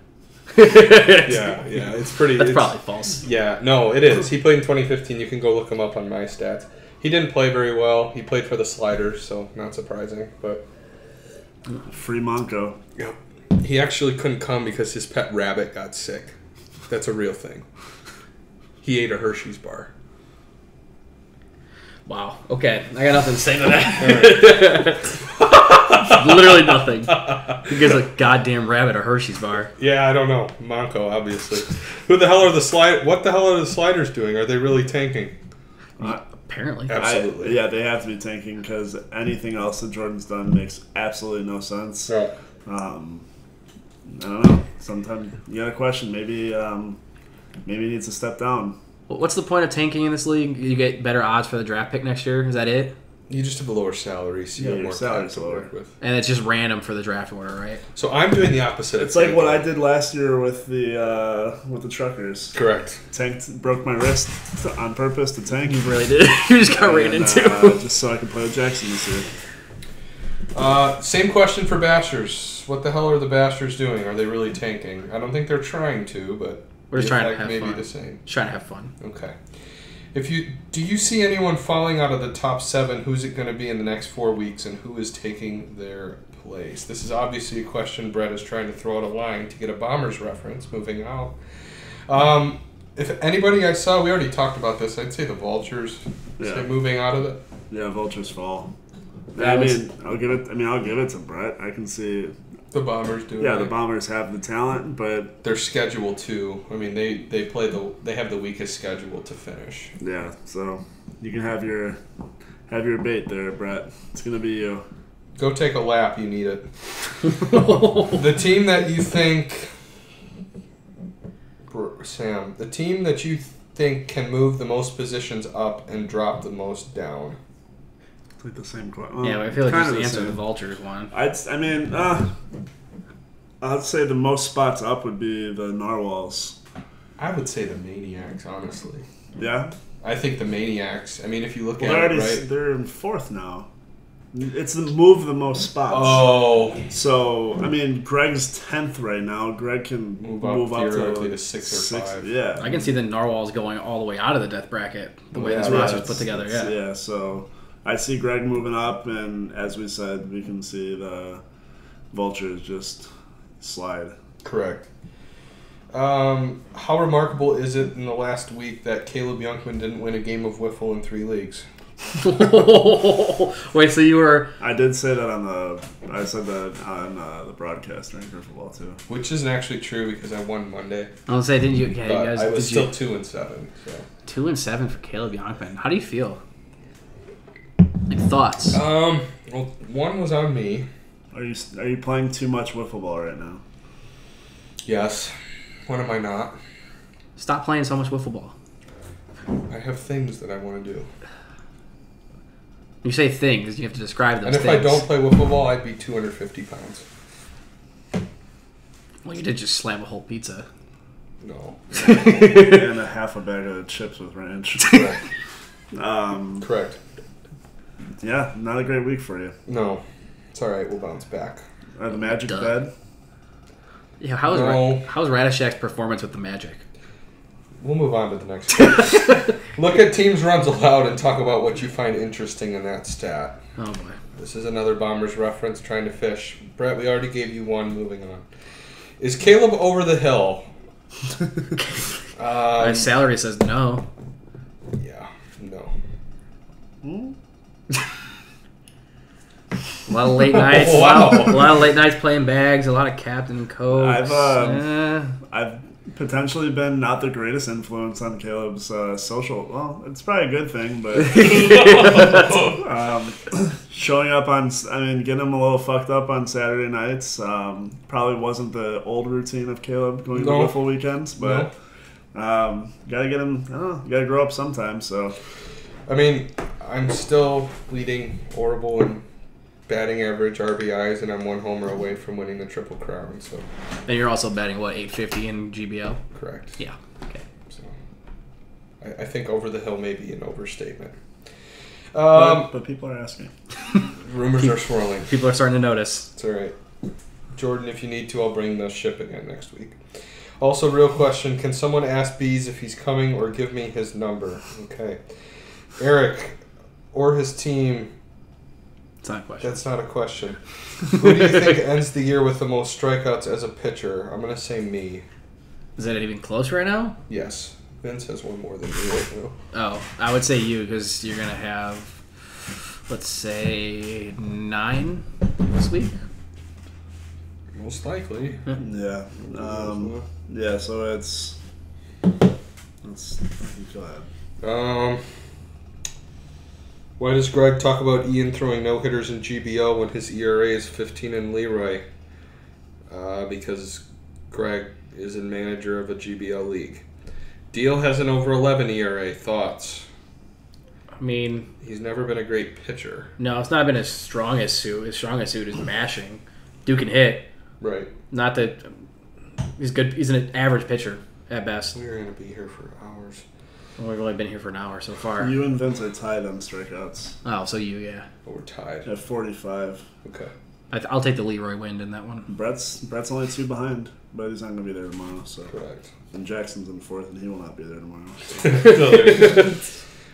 Speaker 1: Yeah, it's pretty...
Speaker 3: That's probably false.
Speaker 1: Yeah, no, it is. He played in 2015. You can go look him up on my stats. He didn't play very well. He played for the Sliders, so not surprising, but...
Speaker 2: Free Monco.
Speaker 1: Yep. He actually couldn't come because his pet rabbit got sick. That's a real thing. He ate a Hershey's bar.
Speaker 3: Wow. Okay. I got nothing to say to that. Literally nothing. He gives a goddamn rabbit a Hershey's bar.
Speaker 1: Yeah, I don't know. Monco, obviously. What the hell are the Sliders doing? Are they really tanking?
Speaker 3: Apparently.
Speaker 1: Absolutely.
Speaker 2: Yeah, they have to be tanking because anything else that Jordan's done makes absolutely no sense.
Speaker 1: Right.
Speaker 2: I don't know. Sometimes you got a question. Maybe he needs to step down.
Speaker 3: What's the point of tanking in this league? You get better odds for the draft pick next year? Is that it?
Speaker 1: You just have a lower salary, so you have
Speaker 2: your
Speaker 1: more
Speaker 2: salary's
Speaker 1: time to work with.
Speaker 3: And it's just random for the draft order, right?
Speaker 1: So I'm doing the opposite.
Speaker 2: It's like what I did last year with the truckers.
Speaker 1: Correct.
Speaker 2: Broke my wrist on purpose to tank.
Speaker 3: You really did. You just got ran into.
Speaker 2: Just so I could play with Jackson this year.
Speaker 1: Same question for Bashers. What the hell are the Bashers doing? Are they really tanking? I don't think they're trying to, but
Speaker 3: we're just trying to have
Speaker 1: maybe
Speaker 3: fun.
Speaker 1: The same.
Speaker 3: Just trying to have fun.
Speaker 1: Okay. Do you see anyone falling out of the top 7? Who's it going to be in the next 4 weeks, and who is taking their place? This is obviously a question Brett is trying to throw out a line to get a Bombers reference. Moving out. If anybody I saw, we already talked about this. I'd say the Vultures.
Speaker 2: Yeah.
Speaker 1: Say moving out of it.
Speaker 2: Yeah, Vultures fall. I'll give it to Brett. I can see
Speaker 1: the Bombers doing.
Speaker 2: Yeah, the Bombers have the talent, but
Speaker 1: their schedule too. I mean, they have the weakest schedule to finish.
Speaker 2: Yeah, so you can have your bait there, Brett. It's gonna be you.
Speaker 1: Go take a lap. You need it. The team that you think, Sam, the team that you think can move the most positions up and drop the most down.
Speaker 2: Like the same question.
Speaker 3: Yeah, I feel like you answered the Vultures one.
Speaker 2: I'd say the most spots up would be the Narwhals.
Speaker 1: I would say the Maniacs, honestly.
Speaker 2: Yeah?
Speaker 1: I think the Maniacs. I mean, if you look at it, right?
Speaker 2: They're in 4th now. It's the most spots.
Speaker 1: Oh.
Speaker 2: So, I mean, Greg's 10th right now. Greg can move up
Speaker 1: theoretically to 6 or 5.
Speaker 2: Yeah.
Speaker 3: I can see the Narwhals going all the way out of the death bracket, the way this roster's put together, yeah.
Speaker 2: Yeah, so I see Greg moving up, and as we said, we can see the Vultures just slide.
Speaker 1: Correct. How remarkable is it in the last week that Caleb Youngman didn't win a game of wiffle in 3 leagues?
Speaker 3: Wait, so you were...
Speaker 2: I did say that I said that on the broadcast during football too.
Speaker 1: Which isn't actually true because I won Monday.
Speaker 3: I was say, didn't you? Yeah,
Speaker 1: But
Speaker 3: you guys.
Speaker 1: I was
Speaker 3: did
Speaker 1: still
Speaker 3: you,
Speaker 1: 2-7. So
Speaker 3: 2-7 for Caleb Youngman. How do you feel? Like thoughts?
Speaker 1: well, one was on me.
Speaker 2: Are you playing too much wiffle ball right now?
Speaker 1: Yes. When am I not?
Speaker 3: Stop playing so much wiffle ball.
Speaker 1: I have things that I want to do.
Speaker 3: You say things, you have to describe those
Speaker 1: And if
Speaker 3: things.
Speaker 1: I don't play wiffle ball, I'd be 250 pounds.
Speaker 3: Well, you did just slam a whole pizza.
Speaker 1: No.
Speaker 2: And a half a bag of chips with ranch.
Speaker 1: Correct. Correct.
Speaker 2: Yeah, not a great week for you.
Speaker 1: No. It's alright, we'll bounce back.
Speaker 2: The Magic
Speaker 3: Duh.
Speaker 2: bed.
Speaker 3: Yeah, how's
Speaker 1: No.
Speaker 3: Radishak's performance with the Magic?
Speaker 1: We'll move on to the next one. Look at teams runs allowed and talk about what you find interesting in that stat.
Speaker 3: Oh boy.
Speaker 1: This is another Bombers reference, trying to fish. Brett, we already gave you one. Moving on. Is Caleb over the hill?
Speaker 3: My salary says no.
Speaker 1: Yeah, no.
Speaker 3: A lot of late nights.
Speaker 1: Wow.
Speaker 3: A lot of late nights playing bags. A lot of Captain and Cokes.
Speaker 2: I've potentially been not the greatest influence on Caleb's social. Well, it's probably a good thing, but showing up getting him a little fucked up on Saturday nights probably wasn't the old routine of Caleb going to wiffle weekends, but gotta get him. I don't know, gotta grow up sometime. So,
Speaker 1: I mean, I'm still leading Orville in batting average, RBIs, and I'm one homer away from winning the Triple Crown. So,
Speaker 3: and you're also betting what, 850 in GBL?
Speaker 1: correct.
Speaker 3: Yeah. Okay.
Speaker 1: So, I think over the hill may be an overstatement.
Speaker 2: but people are asking.
Speaker 1: Rumors are swirling.
Speaker 3: People are starting to notice.
Speaker 1: It's all right. Jordan, if you need to, I'll bring the ship again next week. Also, real question: can someone ask Bees if he's coming or give me his number? Okay, Eric or his team.
Speaker 3: It's not a question.
Speaker 1: That's not a question. Who do you think ends the year with the most strikeouts as a pitcher? I'm going to say me.
Speaker 3: Is that even close right now?
Speaker 1: Yes. Vince has one more than me right now.
Speaker 3: Oh, I would say you because you're going to have, let's say, 9 this week.
Speaker 1: Most likely.
Speaker 2: Yeah. Yeah. So it's. Go ahead.
Speaker 1: Why does Greg talk about Ian throwing no-hitters in GBO when his ERA is 15 in Leroy? Because Greg is a manager of a GBL league. Deal has an over 11 ERA. Thoughts?
Speaker 3: I mean...
Speaker 1: He's never been a great pitcher.
Speaker 3: No, it's not been his strongest suit. His strongest suit is mashing. Dude can hit.
Speaker 1: Right.
Speaker 3: Not that... He's good. He's an average pitcher at best.
Speaker 1: We're going to be here for hours.
Speaker 3: Well, we've only been here for an hour so far.
Speaker 2: You and Vince are tied on strikeouts.
Speaker 3: Oh, so you, yeah.
Speaker 1: Oh, we're tied.
Speaker 2: At 45.
Speaker 1: Okay.
Speaker 3: I'll take the Leroy wind in that one.
Speaker 2: Brett's only 2 behind, but he's not going to be there tomorrow. So.
Speaker 1: Correct.
Speaker 2: And Jackson's in 4th, and he will not be there tomorrow.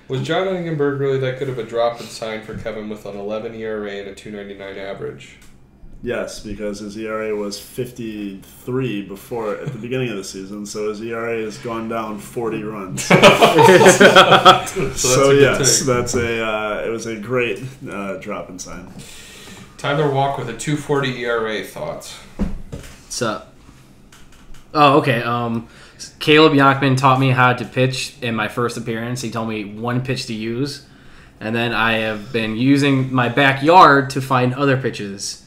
Speaker 1: Was John Engenberg really that good of a drop and sign for Kevin with an 11 ERA and a 2.99 average?
Speaker 2: Yes, because his ERA was 53 before at the beginning of the season, so his ERA has gone down 40 runs. So yes, that's it was a great drop in sign.
Speaker 1: Tyler Walk with a 2.40 ERA. Thoughts?
Speaker 3: What's up? Oh, okay. Caleb Youngman taught me how to pitch in my first appearance. He told me one pitch to use, and then I have been using my backyard to find other pitches.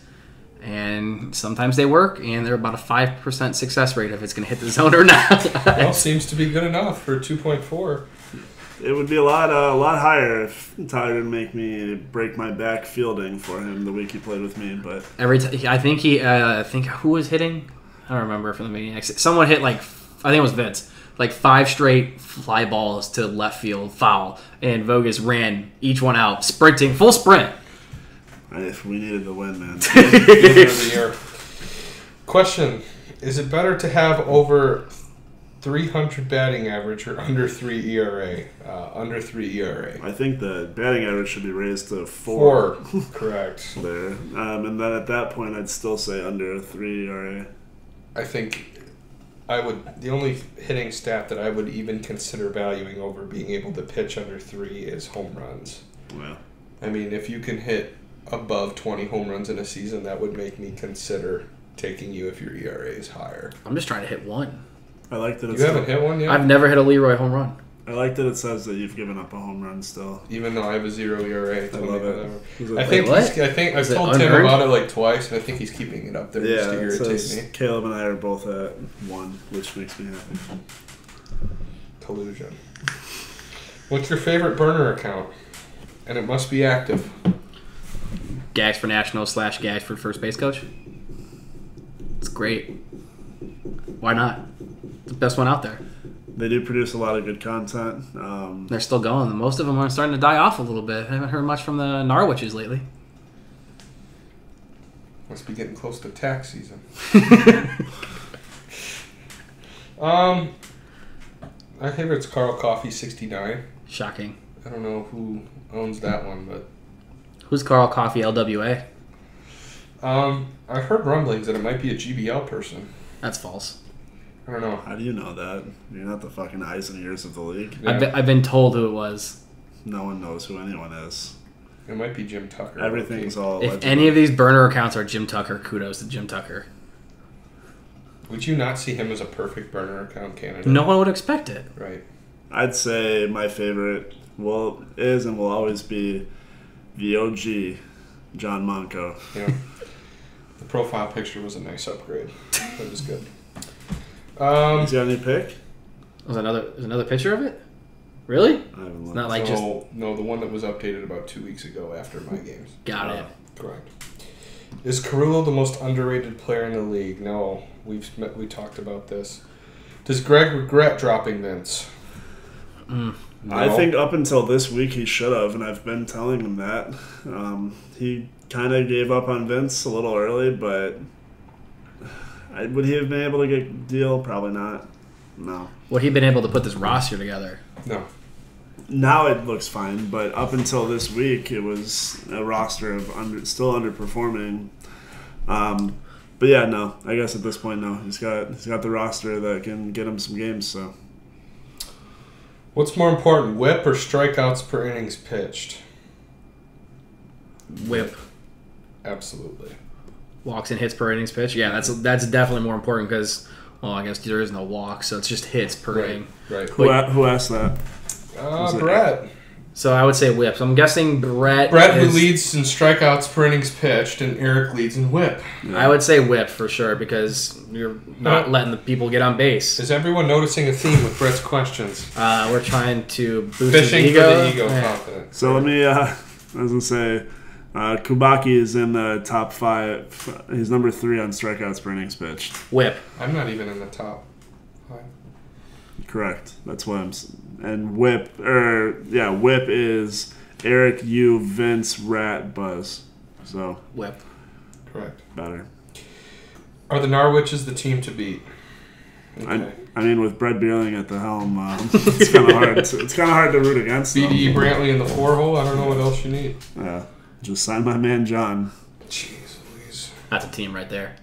Speaker 3: And sometimes they work, and they're about a 5% success rate if it's going to hit the zone or not.
Speaker 1: Well, seems to be good enough for 2.4.
Speaker 2: It would be a lot higher if Tyler didn't make me break my back fielding for him the week he played with me. But
Speaker 3: every time, I think who was hitting? I don't remember from the Maniacs. Someone hit I think it was Vince, 5 straight fly balls to left field foul, and Vogus ran each one out, sprinting full sprint.
Speaker 2: If we needed to win, man.
Speaker 1: Of the year. Question: is it better to have over 300 batting average or under 3 ERA? Under 3 ERA.
Speaker 2: I think the batting average should be raised to 4.
Speaker 1: 4. Correct.
Speaker 2: There, and then at that point, I'd still say under 3 ERA.
Speaker 1: I think I would. The only hitting stat that I would even consider valuing over being able to pitch under 3 is home runs.
Speaker 2: Well,
Speaker 1: I mean, if you can hit above 20 home runs in a season, that would make me consider taking you if your ERA is higher.
Speaker 3: I'm just trying to hit one.
Speaker 2: I like that.
Speaker 1: You haven't hit one yet?
Speaker 3: I've never hit a Leroy home run.
Speaker 2: I like that it says that you've given up a home run still.
Speaker 1: Even though I have a 0 ERA.
Speaker 2: I love it.
Speaker 1: I think I've told Tim about it like twice, and I think he's keeping it up there just to irritate me.
Speaker 2: Caleb and I are both at 1, which makes me happy.
Speaker 1: Collusion. What's your favorite burner account? And it must be active.
Speaker 3: Gags for National / Gags for First Base Coach. It's great. Why not? It's the best one out there.
Speaker 2: They do produce a lot of good content.
Speaker 3: They're still going. Most of them are starting to die off a little bit. I haven't heard much from the Norwiches lately.
Speaker 1: Must be getting close to tax season. My favorite's Carl Coffee 69.
Speaker 3: Shocking.
Speaker 1: I don't know who owns that one, but
Speaker 3: Who's Carl Coffee LWA?
Speaker 1: I've heard rumblings that it might be a GBL person.
Speaker 3: That's false.
Speaker 1: I don't know.
Speaker 2: How do you know that? You're not the fucking eyes and ears of the league.
Speaker 1: Yeah.
Speaker 3: I've been told who it was.
Speaker 2: No one knows who anyone is.
Speaker 1: It might be Jim Tucker.
Speaker 2: Everything's all.
Speaker 3: If any of these burner accounts are Jim Tucker, kudos to Jim Tucker.
Speaker 1: Would you not see him as a perfect burner account candidate?
Speaker 3: No one would expect it.
Speaker 1: Right.
Speaker 2: I'd say my favorite is and will always be the OG, John Monco.
Speaker 1: Yeah. The profile picture was a nice upgrade. That was good.
Speaker 2: Is he on any pick?
Speaker 3: There's another picture of it? Really?
Speaker 2: I haven't
Speaker 3: It's
Speaker 2: looked.
Speaker 3: not like
Speaker 1: No, the one that was updated about 2 weeks ago after my games.
Speaker 3: Got it.
Speaker 1: Correct. Is Carullo the most underrated player in the league? No. We talked about this. Does Greg regret dropping Vince?
Speaker 3: No.
Speaker 2: I think up until this week he should have, and I've been telling him that. He kind of gave up on Vince a little early, but would he have been able to get a deal? Probably not. No.
Speaker 3: Would he have been able to put this roster together?
Speaker 1: No.
Speaker 2: Now it looks fine, but up until this week, it was a roster of still underperforming. But yeah, no. I guess at this point, no. He's got the roster that can get him some games. So,
Speaker 1: what's more important, whip or strikeouts per innings pitched?
Speaker 3: Whip.
Speaker 1: Absolutely.
Speaker 3: Walks and hits per innings pitch. Yeah, that's definitely more important because, well, I guess there is no walk, so it's just hits per inning.
Speaker 1: Right.
Speaker 2: Who asked that?
Speaker 1: Brett.
Speaker 3: So I would say whip. So I'm guessing Brett
Speaker 1: who leads in strikeouts per innings pitched, and Eric leads in whip.
Speaker 3: Yeah. I would say whip for sure because you're not letting the people get on base.
Speaker 1: Is everyone noticing a theme with Brett's questions?
Speaker 3: We're trying to boost
Speaker 1: Fishing
Speaker 3: his ego.
Speaker 1: for the ego confidence.
Speaker 2: So let me, I was going to say, Kubaki is in the top 5. He's number 3 on strikeouts per innings pitched.
Speaker 3: Whip.
Speaker 1: I'm not even in the top 5.
Speaker 2: Correct. That's what I'm saying. And whip is Eric, you, Vince, Rat, Buzz. So
Speaker 3: whip.
Speaker 1: Correct.
Speaker 2: Better.
Speaker 1: Are the Norwiches the team to beat? Okay.
Speaker 2: I mean, with Brett Beerling at the helm, it's kind of hard. It's kind of hard to root against them.
Speaker 1: BDE Brantley in the 4-hole. I don't know what else you need.
Speaker 2: Yeah, just sign my man John.
Speaker 1: Jeez Louise.
Speaker 3: That's a team right there.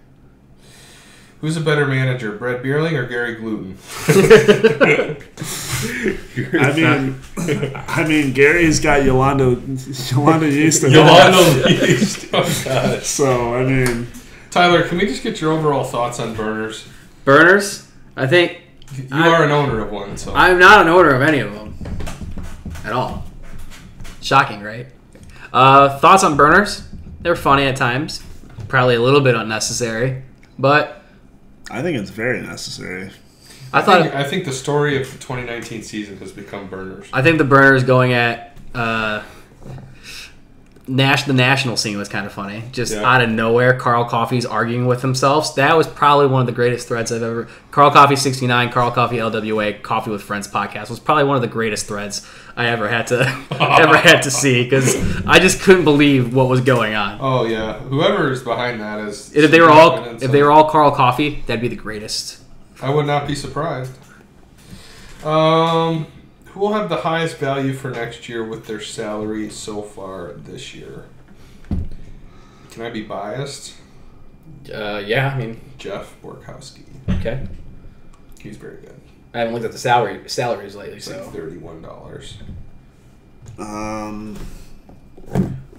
Speaker 1: Who's a better manager, Brett Beerling or Gary Gluten?
Speaker 2: I mean, Gary's got Yolanda Yeast.
Speaker 1: Yolanda Yeast. Oh, God.
Speaker 2: So, I mean...
Speaker 1: Tyler, can we just get your overall thoughts on burners?
Speaker 3: Burners? I think...
Speaker 1: You are an owner of one, so...
Speaker 3: I'm not an owner of any of them. At all. Shocking, right? Thoughts on burners? They're funny at times. Probably a little bit unnecessary. But...
Speaker 2: I think it's very necessary.
Speaker 1: I think the story of the 2019 season has become burners.
Speaker 3: I think the burners going at the national scene was kind of funny. Just out of nowhere, Carl Coffey's arguing with himself. That was probably one of the greatest threads I've ever... Carl Coffey 69, Carl Coffey LWA, Coffee with Friends podcast was probably one of the greatest threads I ever had to see because I just couldn't believe what was going on.
Speaker 1: Oh yeah, whoever is behind that is...
Speaker 3: If they were all Carl Coffey, that'd be the greatest.
Speaker 1: I would not be surprised. Who will have the highest value for next year with their salary so far this year? Can I be biased?
Speaker 3: Yeah, I mean...
Speaker 1: Jeff Borkowski.
Speaker 3: Okay.
Speaker 1: He's very good.
Speaker 3: I haven't looked at the salaries lately,
Speaker 1: It's
Speaker 3: so...
Speaker 1: like $31.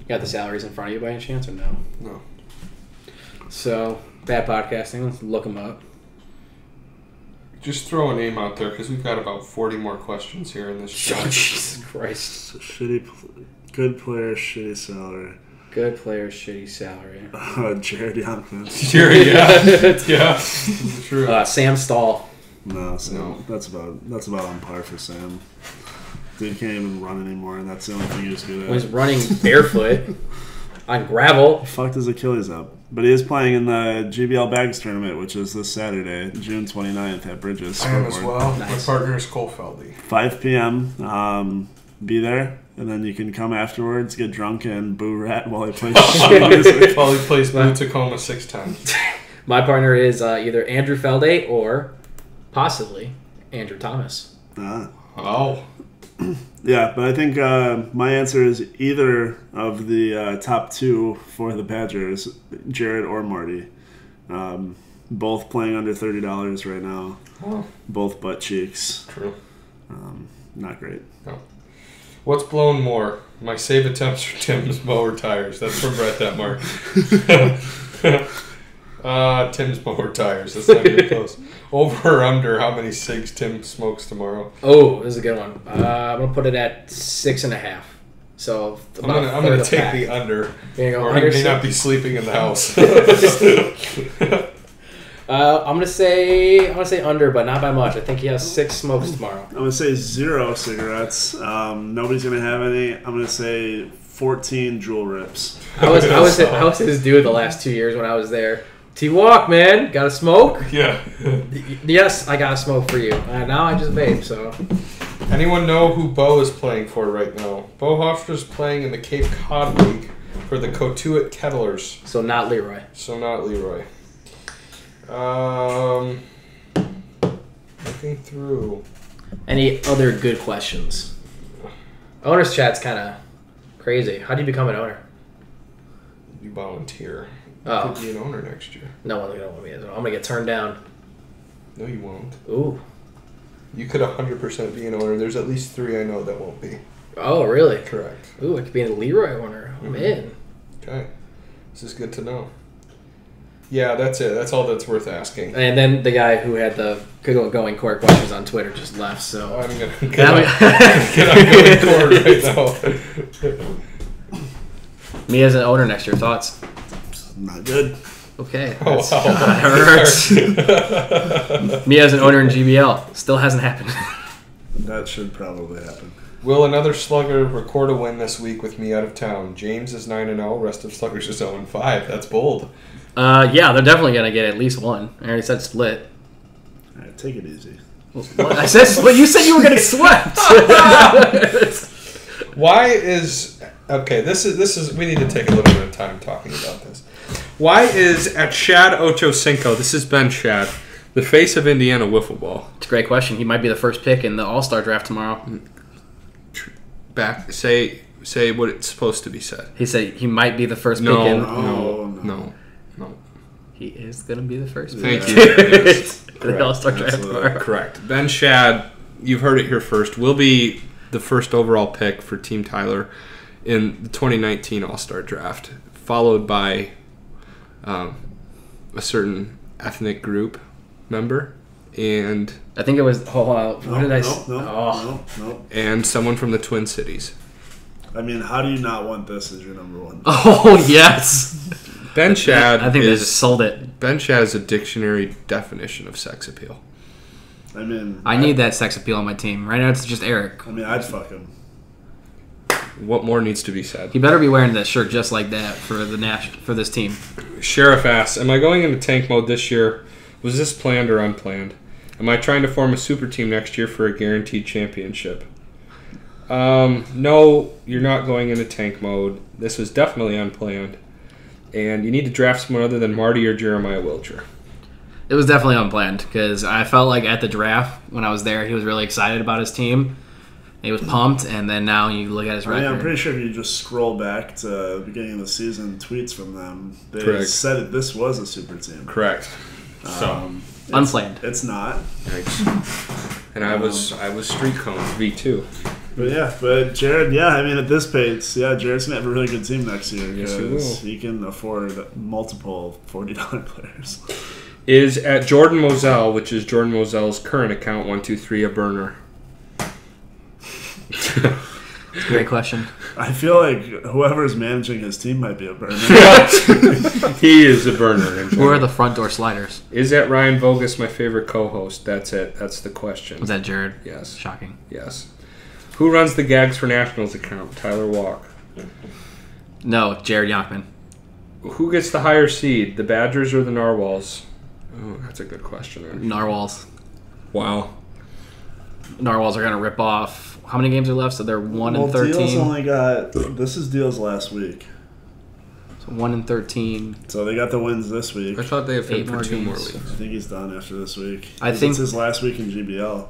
Speaker 3: got the salaries in front of you by any chance or no?
Speaker 1: No.
Speaker 3: So, bad podcasting. Let's look them up.
Speaker 1: Just throw a name out there because we've got about 40 more questions here in this show.
Speaker 3: Oh, Jesus Christ.
Speaker 2: Good player, shitty salary.
Speaker 3: Good player, shitty salary.
Speaker 2: Jared Youngman.
Speaker 1: Sure, yeah. Yeah. True.
Speaker 3: Sam Stahl.
Speaker 2: No, Sam. That's about on par for Sam. Dude can't even run anymore, and that's the only thing he's good at.
Speaker 3: He's running barefoot on gravel.
Speaker 2: He fucked his Achilles up. But he is playing in the GBL Bags tournament, which is this Saturday, June 29th at Bridges.
Speaker 1: I am as well.
Speaker 3: Nice.
Speaker 1: My partner is Cole Feldy.
Speaker 2: 5 p.m. Be there, and then you can come afterwards, get drunk, and boo Rat while he plays shit music.
Speaker 1: While he plays Blue Tacoma 6 times.
Speaker 3: My partner is either Andrew Felde or possibly Andrew Thomas.
Speaker 1: Oh.
Speaker 2: Yeah, but I think my answer is either of the top two for the Badgers, Jared or Marty. Both playing under $30 right now.
Speaker 1: Oh.
Speaker 2: Both butt cheeks.
Speaker 1: True.
Speaker 2: Not great.
Speaker 1: No. What's blown more? My save attempts or Tim's mower tires? That's from Brett Detmark. Tim's mower tires. That's not even close. Over or under how many cigs Tim smokes tomorrow?
Speaker 3: Oh, this is a good one. I'm going to put it at 6.5. So
Speaker 1: I'm gonna take the under.
Speaker 3: There you go.
Speaker 1: Or he may not be sleeping in the house.
Speaker 3: I'm gonna say under, but not by much. I think he has 6 smokes tomorrow.
Speaker 2: I'm gonna say 0 cigarettes. Nobody's gonna have any. I'm gonna say 14 Jewel rips.
Speaker 3: I was his dude the last 2 years when I was there. Twalk, man, got to smoke?
Speaker 1: Yeah.
Speaker 3: Yes, I got to smoke for you. Now I just vape. So.
Speaker 1: Anyone know who Bo is playing for right now? Bo Hofstra's playing in the Cape Cod League for the Cotuit Kettlers.
Speaker 3: So not Leroy.
Speaker 1: Looking through.
Speaker 3: Any other good questions? Owner's chat's kind of crazy. How do you become an owner?
Speaker 1: You volunteer.
Speaker 3: Oh.
Speaker 1: You could be an owner next year.
Speaker 3: No one's going to want me. I'm going to get turned down.
Speaker 1: No, you won't.
Speaker 3: Ooh.
Speaker 1: You could 100% be an owner. There's at least 3 I know that won't be.
Speaker 3: Oh, really?
Speaker 1: Correct.
Speaker 3: Ooh, I could be a Leroy owner. I'm in.
Speaker 1: Okay. This is good to know. Yeah, that's it. That's all that's worth asking.
Speaker 3: And then the guy who had the going court questions on Twitter just left, so...
Speaker 1: I'm going to get on going court right now.
Speaker 3: Me as an owner next year, thoughts?
Speaker 2: Not good.
Speaker 3: Okay.
Speaker 1: Oh, wow.
Speaker 3: That hurts. Me as an owner in GBL. Still hasn't happened.
Speaker 2: That should probably happen.
Speaker 1: Will another slugger record a win this week with me out of town? James is 9-0. Rest of sluggers is 0-5. That's bold.
Speaker 3: Yeah, they're definitely going to get at least one. I already said split.
Speaker 2: All right, take it easy.
Speaker 3: I said split. You said you were getting swept.
Speaker 1: Why is... Okay, this is... We need to take a little bit of time talking about this. Why is at Shad Ochocinco, this is Ben Shad, the face of Indiana wiffle ball?
Speaker 3: It's a great question. He might be the first pick in the All-Star draft tomorrow.
Speaker 1: Back, say what it's supposed to be said.
Speaker 3: He said he might be the first pick in.
Speaker 1: No.
Speaker 3: He is going to be the first
Speaker 1: pick.
Speaker 3: Thank
Speaker 1: you.
Speaker 3: For the All-Star draft tomorrow.
Speaker 1: Correct. Ben Shad, you've heard it here first, will be the first overall pick for Team Tyler in the 2019 All-Star draft, followed by a certain ethnic group member, and
Speaker 3: I think it was. What did I say?
Speaker 2: No.
Speaker 1: And someone from the Twin Cities.
Speaker 2: I mean, how do you not want this as your number one?
Speaker 3: Oh yes.
Speaker 1: Ben Shad.
Speaker 3: I think they just sold it.
Speaker 1: Ben Shad is a dictionary definition of sex appeal.
Speaker 2: I mean,
Speaker 3: I need that sex appeal on my team. Right now, it's just Eric.
Speaker 2: I mean, I'd fuck him.
Speaker 1: What more needs to be said?
Speaker 3: He better be wearing that shirt just like that for this team.
Speaker 1: Sheriff asks, am I going into tank mode this year? Was this planned or unplanned? Am I trying to form a super team next year for a guaranteed championship? No, you're not going into tank mode. This was definitely unplanned. And you need to draft someone other than Marty or Jeremiah Wilcher.
Speaker 3: It was definitely unplanned because I felt like at the draft when I was there, he was really excited about his team. He was pumped, and then now you look at his record.
Speaker 2: I'm pretty sure if you just scroll back to the beginning of the season, tweets from them, they
Speaker 1: Correct.
Speaker 2: said that this was a super team.
Speaker 1: Correct. So
Speaker 3: unplanned.
Speaker 2: It's not.
Speaker 1: Thanks. And I was street cone V2.
Speaker 2: But Jared, I mean, at this pace, Jared's going to have a really good team next year
Speaker 1: Yes,
Speaker 2: because he can afford multiple $40 players.
Speaker 1: Is at Jordan Moselle, which is Jordan Moselle's current account, 123, a burner?
Speaker 3: Great question.
Speaker 2: I feel like whoever's managing his team might be a burner.
Speaker 1: He is a burner.
Speaker 3: Who are the front door sliders?
Speaker 1: Is that Ryan Vogus, my favorite co-host? That's it. That's the question.
Speaker 3: Was that Jared?
Speaker 1: Yes.
Speaker 3: Shocking.
Speaker 1: Yes. Who runs the Gags for Nationals account? Tyler Walk.
Speaker 3: No, Jared Yonkman.
Speaker 1: Who gets the higher seed, the Badgers or the Narwhals? Oh, that's a good question.
Speaker 3: Narwhals.
Speaker 1: Wow.
Speaker 3: Narwhals are going to rip off. How many games are left? So they're 1-13.
Speaker 2: Deals only got. This is Deals last week.
Speaker 3: So 1-13.
Speaker 2: So they got the wins this week.
Speaker 1: I thought they have
Speaker 3: 8
Speaker 1: for
Speaker 3: more
Speaker 1: 2 more
Speaker 3: games.
Speaker 1: weeks.
Speaker 2: I think he's done after this week.
Speaker 3: I think
Speaker 2: it's his last week in GBL.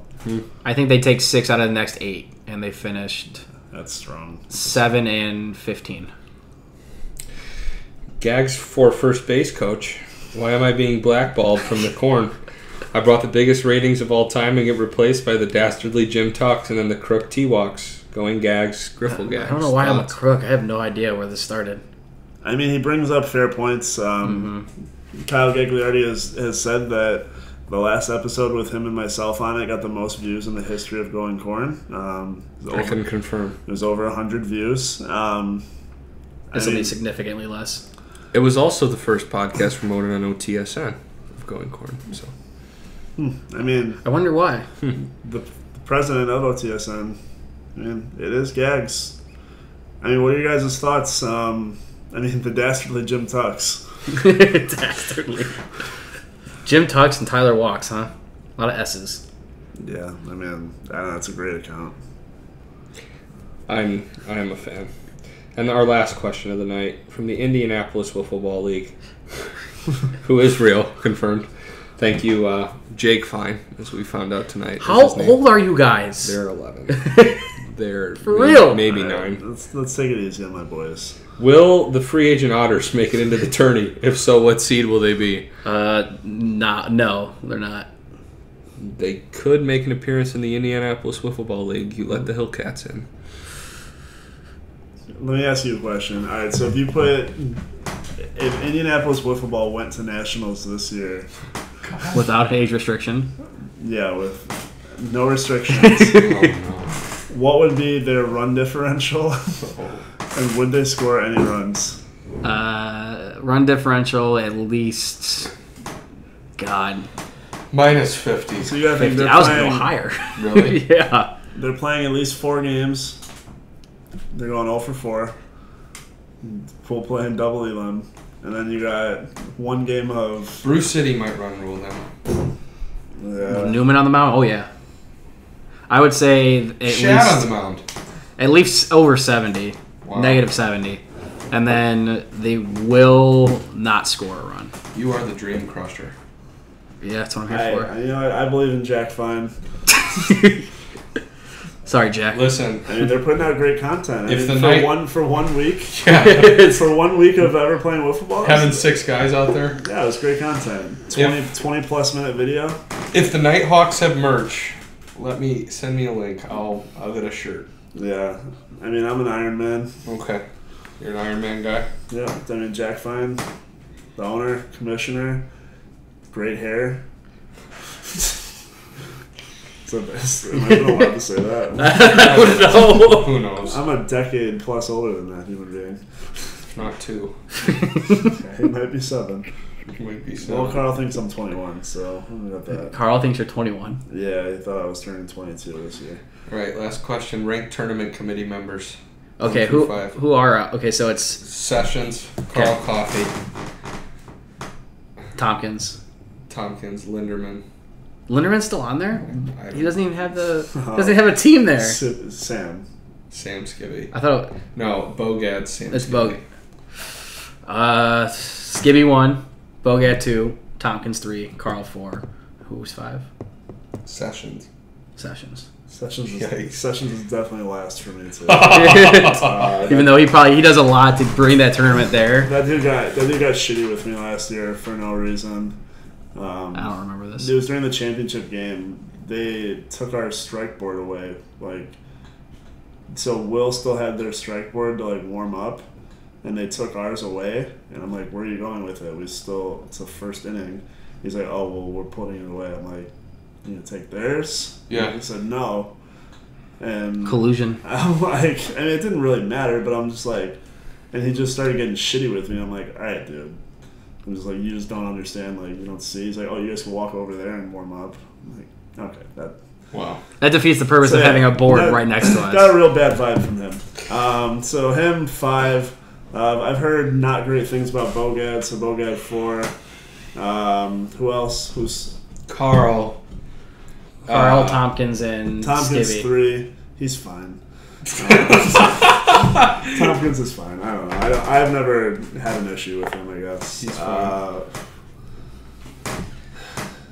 Speaker 3: I think they take 6 out of the next 8, and they finished
Speaker 2: That's strong.
Speaker 3: 7-15.
Speaker 1: Gags for first base coach. Why am I being blackballed from the corn? I brought the biggest ratings of all time and get replaced by the dastardly Jim Tucks and then the crook T-Walks. Going Gags, Griffle Gags.
Speaker 3: I don't know why I'm a
Speaker 1: Thoughts?
Speaker 3: crook. I have no idea where this started.
Speaker 2: I mean, he brings up fair points. Kyle Gagliardi has said that the last episode with him and myself on it got the most views in the history of Going Corn.
Speaker 1: I can confirm.
Speaker 2: It was over 100 views.
Speaker 3: This will be significantly less.
Speaker 1: It was also the first podcast promoted on OTSN of Going Corn. So
Speaker 2: I mean,
Speaker 3: I wonder why.
Speaker 2: the president of OTSN, I mean, it is Gags. I mean, what are your guys' thoughts? I mean, the dastardly Jim Tucks.
Speaker 3: Dastardly. Jim Tucks and Tyler Walks, huh? A lot of S's.
Speaker 2: Yeah, I mean, I don't know, it's a great account.
Speaker 1: I am a fan. And our last question of the night from the Indianapolis Wiffle Ball League, who is real, confirmed. Thank you, Jake Fine, as we found out tonight.
Speaker 3: How old are you guys?
Speaker 1: They're 11. They're
Speaker 3: For real?
Speaker 1: Maybe
Speaker 2: All right,
Speaker 1: 9.
Speaker 2: let's take it easy on my boys.
Speaker 1: Will the free agent Otters make it into the tourney? If so, what seed will they be?
Speaker 3: No, they're not.
Speaker 1: They could make an appearance in the Indianapolis Wiffle Ball League. You let the Hillcats in.
Speaker 2: Let me ask you a question. All right, so if Indianapolis Wiffle Ball went to Nationals this year,
Speaker 3: Without age restriction.
Speaker 2: yeah, with no restrictions,
Speaker 1: Oh, no.
Speaker 2: what would be their run differential? And would they score any runs?
Speaker 3: Run differential at least. God.
Speaker 1: Minus 50.
Speaker 2: So you got to think
Speaker 3: 50.
Speaker 2: they're
Speaker 3: I was going to go
Speaker 2: playing,
Speaker 3: higher.
Speaker 1: Really?
Speaker 3: Yeah.
Speaker 2: they're playing at least 4 games. They're going 0 for 4. Full play and double elim. And then you got 1 game of...
Speaker 1: Bruce City might run rule them.
Speaker 3: Newman on the mound? Oh, yeah. I would say
Speaker 1: Shad on the mound.
Speaker 3: at least over 70.
Speaker 1: Wow.
Speaker 3: Negative 70. And then they will not score a run.
Speaker 1: You are the dream crusher.
Speaker 3: Yeah, that's what I'm here for.
Speaker 2: You know what? I believe in Jack Fine.
Speaker 3: Sorry, Jack.
Speaker 1: Listen,
Speaker 2: I mean, they're putting out great content.
Speaker 1: If the
Speaker 2: for
Speaker 1: night-
Speaker 2: for 1 week,
Speaker 1: yeah,
Speaker 2: for 1 week of ever playing wiffle ball,
Speaker 1: having 6 guys out there.
Speaker 2: yeah, it was great content. 20 plus minute video.
Speaker 1: If the Nighthawks have merch, send me a link. I'll get a shirt.
Speaker 2: Yeah, I mean, I'm an Iron Man.
Speaker 1: Okay. You're an Iron Man guy?
Speaker 2: Yeah, I mean, Jack Fine, the owner, commissioner, great hair. It's the best. Am I even allowed to say that?
Speaker 3: I don't know.
Speaker 1: Who knows?
Speaker 2: I'm a decade plus older than that human being.
Speaker 1: Not 2.
Speaker 2: He might be 7.
Speaker 1: It might be
Speaker 2: Well,
Speaker 1: 7.
Speaker 2: Carl thinks I'm 21, so I'm got that.
Speaker 3: Carl thinks you're 21.
Speaker 2: Yeah, he thought I was turning 22 this year.
Speaker 1: All right, last question. Rank tournament committee members.
Speaker 3: Okay,
Speaker 1: 1 through 5.
Speaker 3: who are... Okay, so it's
Speaker 1: Sessions, Carl Coffey,
Speaker 3: Tompkins.
Speaker 1: Tompkins, Linderman.
Speaker 3: Linderman's still on there?
Speaker 1: I
Speaker 3: He
Speaker 1: don't,
Speaker 3: doesn't even have doesn't have a team there.
Speaker 2: Sam.
Speaker 1: Sam Skibby.
Speaker 3: I thought
Speaker 1: No, Bogad, Sam
Speaker 3: it's
Speaker 1: Skibby.
Speaker 3: Skibby 1, Bogat 2, Tompkins 3, Carl 4. Who's 5?
Speaker 1: Sessions.
Speaker 3: Sessions.
Speaker 2: Sessions
Speaker 1: Yikes.
Speaker 2: is definitely last for me too.
Speaker 3: Even though he does a lot to bring that tournament there.
Speaker 2: That dude got shitty with me last year for no reason.
Speaker 3: I don't remember this.
Speaker 2: It was during the championship game. They took our strike board away. Like so Will still had their strike board to like warm up, and they took ours away. And I'm like, where are you going with it? It's the first inning. He's like, oh well, we're putting it away. I'm like, you gonna take theirs?
Speaker 1: Yeah.
Speaker 2: He said no. And
Speaker 3: Collusion.
Speaker 2: I'm like, I mean, it didn't really matter, but I'm just like, and he just started getting shitty with me. I'm like, all right, dude. I'm just like, you just don't understand. Like, you don't see. He's like, oh, you guys can walk over there and warm up. I'm like, okay,
Speaker 1: Wow.
Speaker 3: That defeats the purpose of having a board right next to us.
Speaker 2: Got a real bad vibe from him. So him 5. I've heard not great things about Bogad, so Bogad 4. Who else? Who's
Speaker 1: Carl,
Speaker 3: Tompkins, and
Speaker 2: Tompkins
Speaker 3: Skibby.
Speaker 2: 3. He's fine. Tompkins is fine. I don't know. I've never had an issue with him, I guess.
Speaker 1: He's fine.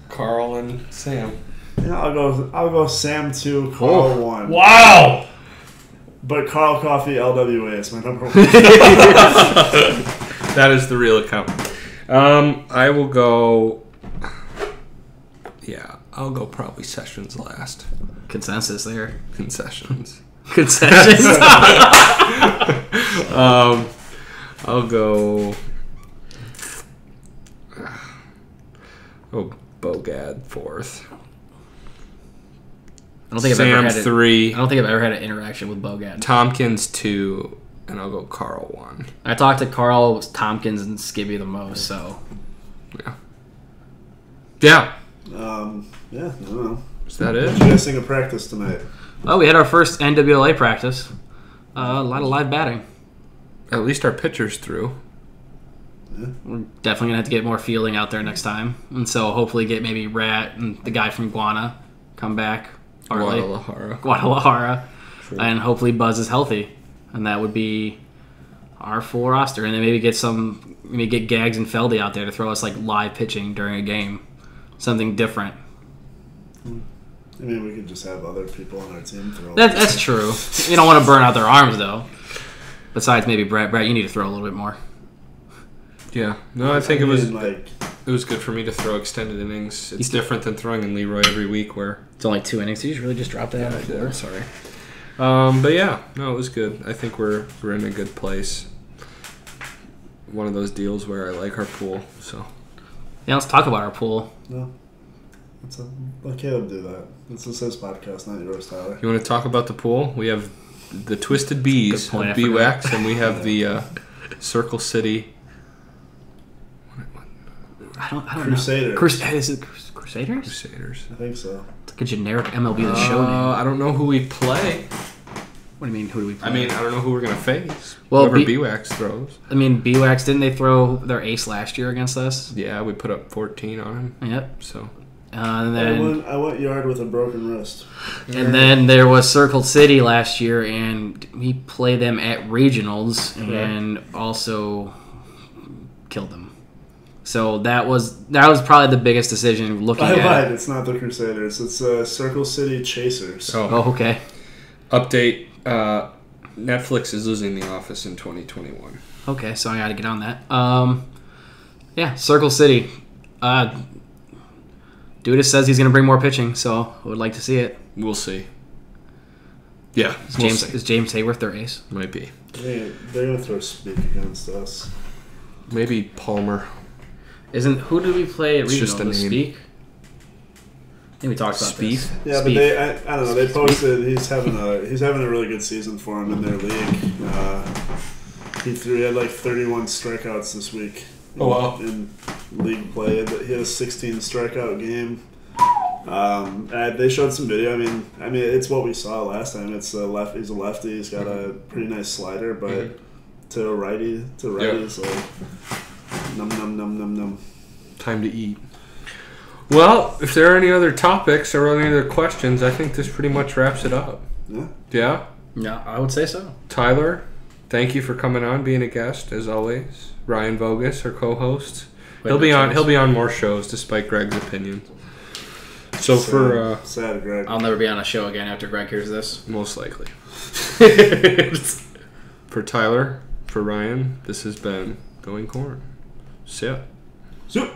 Speaker 1: Carl and Sam.
Speaker 2: Yeah, I'll go Sam 2, Carl 1.
Speaker 1: Wow!
Speaker 2: But Carl Coffee LWA is my number 1.
Speaker 1: That is the real account. I will go. Yeah, I'll go probably Sessions last.
Speaker 3: Consensus there.
Speaker 1: Concessions.
Speaker 3: Concessions.
Speaker 1: I'll go. Oh, Bogad 4th.
Speaker 3: I don't think
Speaker 1: Sam
Speaker 3: I've ever had
Speaker 1: 3.
Speaker 3: I don't think I've ever had an interaction with Bogad.
Speaker 1: Tompkins 2, and I'll go Carl 1.
Speaker 3: I talked to Carl, Tompkins, and Skibby the most, so.
Speaker 1: Yeah. Yeah.
Speaker 2: Yeah, I don't know.
Speaker 1: Is that it?
Speaker 2: What did you guys think of practice tonight?
Speaker 3: Well, we had our first NWLA practice. A lot of live batting.
Speaker 1: At least our pitcher's through.
Speaker 2: Yeah.
Speaker 3: We're definitely going to have to get more fielding out there next time. And so hopefully get maybe Rat and the guy from Guana come back. Guadalajara.
Speaker 1: True.
Speaker 3: And hopefully Buzz is healthy. And that would be our full roster. And then maybe get Gags and Feldy out there to throw us like live pitching during a game. Something different.
Speaker 2: I mean, we could just have other people on our team throw.
Speaker 3: That's true. You don't want to burn out their arms, though. Besides, maybe Brett, you need to throw a little bit more.
Speaker 1: Yeah. No, I think it was
Speaker 2: like
Speaker 1: it was good for me to throw extended innings. It's different than throwing in Leroy every week where
Speaker 3: It's only 2 innings. Did you really just drop that on the floor?
Speaker 1: Sorry. But yeah, no, it was good. I think we're in a good place. One of those deals where I like our pool. So
Speaker 3: Yeah, let's talk about our pool.
Speaker 2: no. Let Caleb do that. This is his podcast, not yours, Tyler.
Speaker 1: you want to talk about the pool? We have the Twisted Bees
Speaker 3: Good point,
Speaker 1: of
Speaker 3: I forgot.
Speaker 1: B-Wax, and we have the Circle City.
Speaker 3: I don't
Speaker 2: Crusaders.
Speaker 3: know. Is it Crusaders?
Speaker 1: Crusaders.
Speaker 2: I think so.
Speaker 3: It's like a generic MLB The Show name.
Speaker 1: I don't know who we play.
Speaker 3: What do you mean, who do we play?
Speaker 1: I mean, I don't know who we're going to face.
Speaker 3: Well,
Speaker 1: Whoever B-Wax throws.
Speaker 3: I mean, B-Wax, didn't they throw their ace last year against us?
Speaker 1: Yeah, we put up 14 on him.
Speaker 3: Yep.
Speaker 1: So
Speaker 3: And then
Speaker 2: I went yard with a broken wrist.
Speaker 3: And then there was Circle City last year, and we played them at regionals and also killed them. So that was probably the biggest decision looking
Speaker 2: I
Speaker 3: at
Speaker 2: lied.
Speaker 3: it.
Speaker 2: It's not the Crusaders. It's Circle City Chasers.
Speaker 3: Oh, okay.
Speaker 1: Update. Netflix is losing The Office in 2021.
Speaker 3: Okay, so I got to get on that. Yeah, Circle City. Duda says he's going to bring more pitching, so I would like to see it.
Speaker 1: We'll see. Yeah,
Speaker 3: Is James Hayworth their ace?
Speaker 1: Might be.
Speaker 2: They're going to throw Speak against us.
Speaker 1: Maybe Palmer.
Speaker 3: Who did we play at
Speaker 1: It's
Speaker 3: regionals?
Speaker 1: just a name.
Speaker 3: Speak? I think we talked about this.
Speaker 2: Yeah, but
Speaker 3: Speak.
Speaker 2: I don't know. They posted he's having a really good season for him in their league. He had like 31 strikeouts this week.
Speaker 1: Oh, wow.
Speaker 2: In league play, he had a 16 strikeout game. They showed some video. I mean, it's what we saw last time. It's a left. He's a lefty. He's got a pretty nice slider, but to a righty, it's like num num num num num.
Speaker 1: Time to eat. Well, if there are any other topics or any other questions, I think this pretty much wraps it up.
Speaker 2: Yeah.
Speaker 1: Yeah?
Speaker 3: Yeah, I would say so.
Speaker 1: Tyler, thank you for coming on, being a guest, as always. Ryan Vogus, our co-host. He'll be on more shows, despite Greg's opinions. So
Speaker 2: Sad Greg.
Speaker 3: I'll never be on a show again after Greg hears this.
Speaker 1: most likely. For Tyler, for Ryan, this has been Going Corn. See ya.
Speaker 2: Soup.